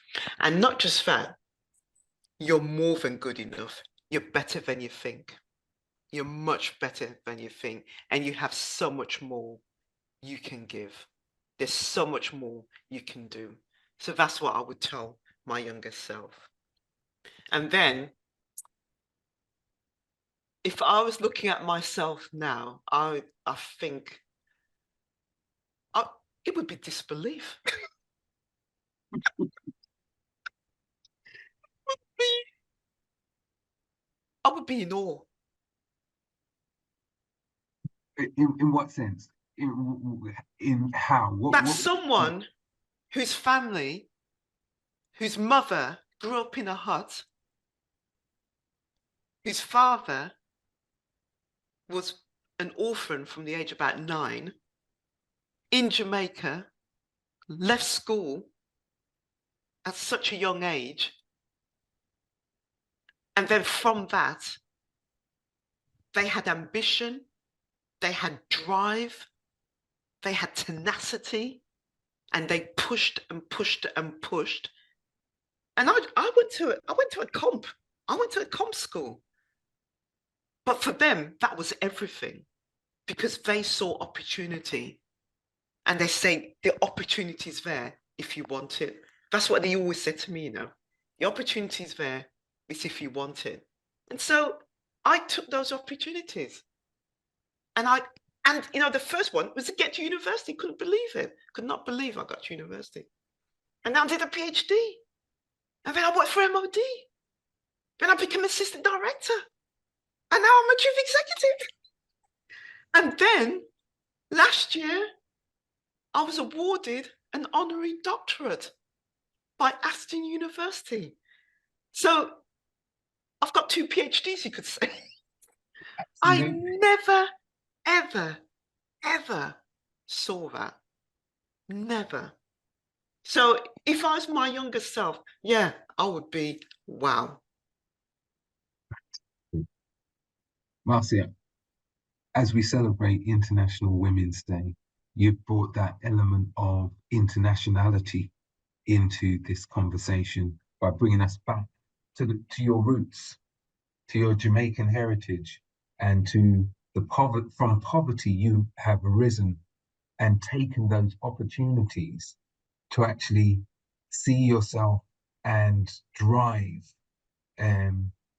Speaker 2: And not just that, you're more than good enough. You're better than you think. You're much better than you think. And you have so much more you can give. There's so much more you can do. So that's what I would tell my younger self. And then if I was looking at myself now, I think it would be disbelief. I would be in awe.
Speaker 1: In what sense? In how?
Speaker 2: That
Speaker 1: What?
Speaker 2: someone whose family, whose mother grew up in a hut, whose father was an orphan from the age of about 9, in Jamaica, left school at such a young age, and then from that, they had ambition, they had drive, they had tenacity, and they pushed and pushed and pushed. And I went to a comp. I went to a comp school. But for them, that was everything because they saw opportunity. And they say the opportunity is there if you want it. That's what they always said to me, you know. The opportunity is there, it's if you want it. And so I took those opportunities. And you know, the first one was to get to university. Couldn't believe it. Could not believe I got to university. And then I did a PhD. And then I worked for MOD. Then I became assistant director. And now I'm a chief executive. And then last year, I was awarded an honorary doctorate by Aston University. So I've got 2 PhDs, you could say. I
Speaker 1: Absolutely.
Speaker 2: never, ever, ever saw that. Never. So if I was my younger self, yeah, I would be, wow.
Speaker 1: Marcia, as we celebrate International Women's Day, you've brought that element of internationality into this conversation by bringing us back to your roots, to your Jamaican heritage, and to the poverty. From poverty, you have arisen and taken those opportunities to actually see yourself and drive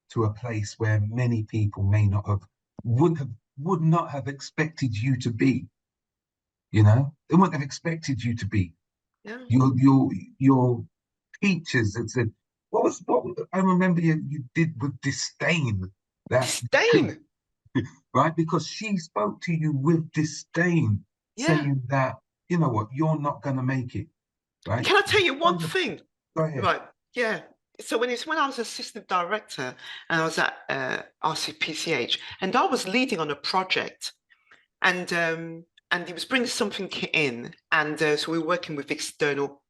Speaker 1: to a place where many people may not have would not have expected you to be. You know, they wouldn't have expected you to be.
Speaker 2: Yeah.
Speaker 1: Your teachers had said, I remember you did with disdain that
Speaker 2: Disdain.
Speaker 1: right? Because she spoke to you with disdain,
Speaker 2: Yeah.
Speaker 1: saying that, you know what, you're not gonna make it, right?
Speaker 2: Can I tell you one thing?
Speaker 1: Go ahead.
Speaker 2: Right. Yeah. So when I was assistant director and I was at RCPCH and I was leading on a project and he was bringing something in and so we were working with external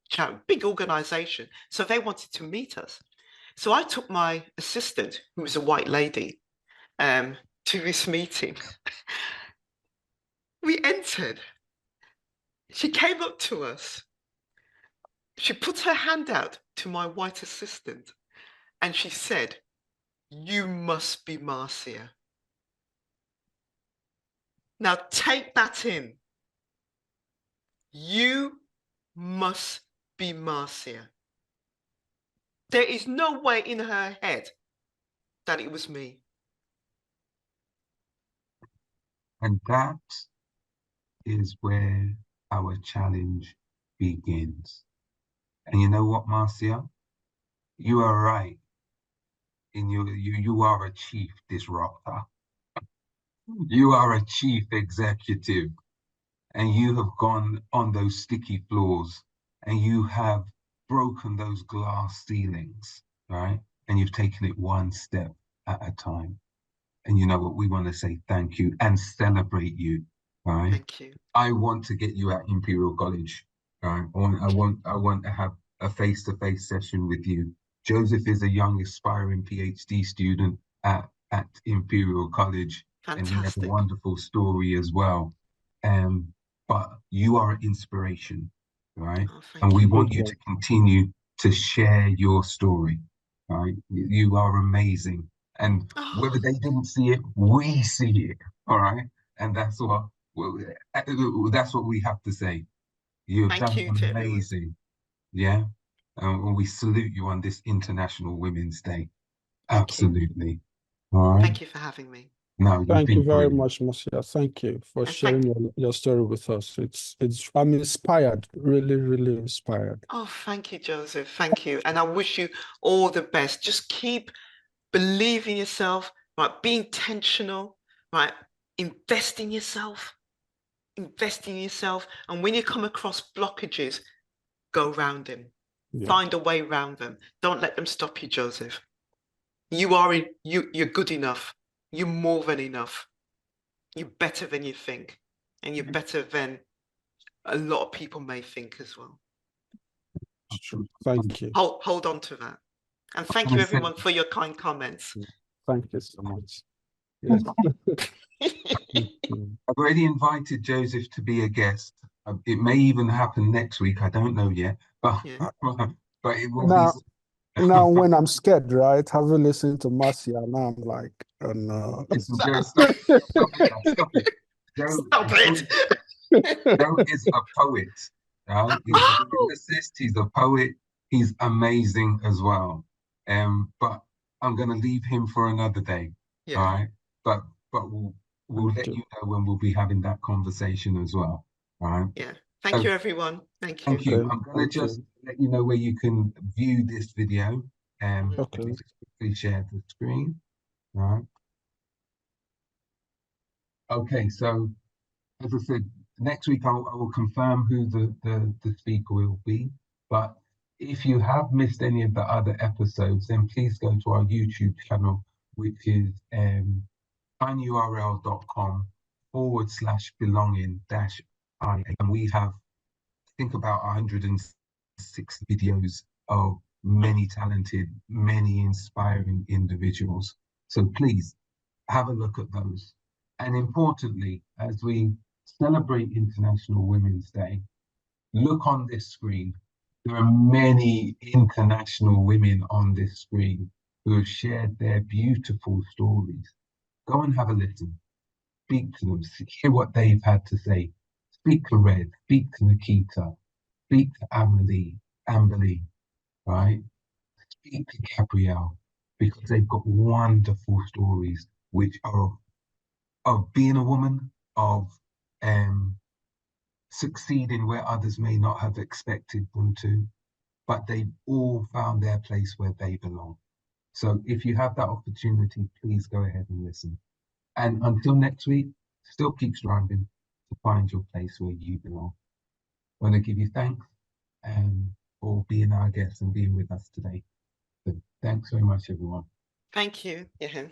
Speaker 2: big organization. So they wanted to meet us. So I took my assistant, who was a white lady, to this meeting. We entered. She came up to us. She put her hand out to my white assistant and she said, "You must be Marcia." Now take that in. You must be Marcia. There is no way in her head that it was me.
Speaker 1: And that is where our challenge begins. And you know what, Marcia? You are right. You are a chief disruptor. You are a chief executive, and you have gone on those sticky floors, and you have broken those glass ceilings, right? And you've taken it one step at a time. And you know what? We want to say thank you and celebrate you, right?
Speaker 2: Thank you.
Speaker 1: I want to get you at Imperial College, right? I want to have a face-to-face session with you. Joseph is a young aspiring PhD student at Imperial College, and he has a
Speaker 2: Fantastic.
Speaker 1: wonderful story as well. But you are an inspiration, right?
Speaker 2: Oh,
Speaker 1: And
Speaker 2: thank
Speaker 1: we
Speaker 2: you.
Speaker 1: want you to continue to share your story, right? You are amazing. And
Speaker 2: Oh,
Speaker 1: whether they didn't see it, we see it, all right? And well, that's what we have to say. You've
Speaker 2: thank
Speaker 1: done
Speaker 2: you to everyone.
Speaker 1: amazing, yeah? And we salute you on this International Women's Day.
Speaker 2: Thank you.
Speaker 1: Absolutely. All right.
Speaker 2: Thank you for having me.
Speaker 1: No, you've
Speaker 3: Thank you
Speaker 1: been
Speaker 3: very
Speaker 1: brilliant.
Speaker 3: much, Marcia. Thank you for
Speaker 2: And
Speaker 3: sharing your story with us. I'm inspired, really, really inspired.
Speaker 2: oh, thank you, Joseph. Thank you. And I wish you all the best. Just keep believing yourself, right? Be intentional, right? Invest in yourself. Invest in yourself. And when you come across blockages, go round them.
Speaker 3: Yeah.
Speaker 2: Find a way around them. Don't let them stop you, Joseph. You're good enough. You're more than enough. You're better than you think. And you're better than a lot of people may think as well.
Speaker 3: It's true. Thank you.
Speaker 2: Hold on to that. And thank you everyone for your kind comments.
Speaker 3: Thank you so much. Yes.
Speaker 1: I've already invited Joseph to be a guest. It may even happen next week. I don't know yet, but
Speaker 2: Yeah.
Speaker 1: but it will
Speaker 3: Now,
Speaker 1: be.
Speaker 3: now when I'm scared, right? Having listened to Marcia, now I'm like, oh no.
Speaker 1: Listen, Joe, stop it now, stop it.
Speaker 2: Stop it.
Speaker 1: Joe is a poet, right? He's a
Speaker 2: Oh,
Speaker 1: lyricist, he's a poet, he's amazing as well. But I'm gonna leave him for another day, all
Speaker 2: yeah,
Speaker 1: right? But we'll let
Speaker 3: Okay.
Speaker 1: you know when we'll be having that conversation as well. All right.
Speaker 2: yeah. Thank
Speaker 1: So
Speaker 2: you, everyone. Thank
Speaker 1: thank
Speaker 2: you.
Speaker 1: you.
Speaker 3: Okay.
Speaker 1: I'm gonna
Speaker 3: Thank
Speaker 1: just
Speaker 3: you.
Speaker 1: let you know where you can view this video.
Speaker 2: Mhm.
Speaker 1: Let
Speaker 3: Okay.
Speaker 1: me just quickly share the screen. All right. Okay, so as I said, next week I will confirm who the speaker will be. But If you have missed any of the other episodes, then please go to our YouTube channel, which is tinyurl.com/belonging-IA. And we have, I think, about 106 videos of many talented, many inspiring individuals. So please have a look at those. And importantly, as we celebrate International Women's Day, look on this screen. There are many international women on this screen who have shared their beautiful stories. Go and have a listen. Speak to them. Hear what they've had to say. Speak to Red. Speak to Nikita. Speak to Amberly, right? Speak to Gabrielle, because they've got wonderful stories which are of being a woman, of succeeding where others may not have expected them to, but they've all found their place where they belong. So if you have that opportunity, please go ahead and listen. And until next week, still keep striving to find your place where you belong. I want to give you thanks for being our guest and being with us today. So thanks very much, everyone.
Speaker 2: Thank you. Yeah.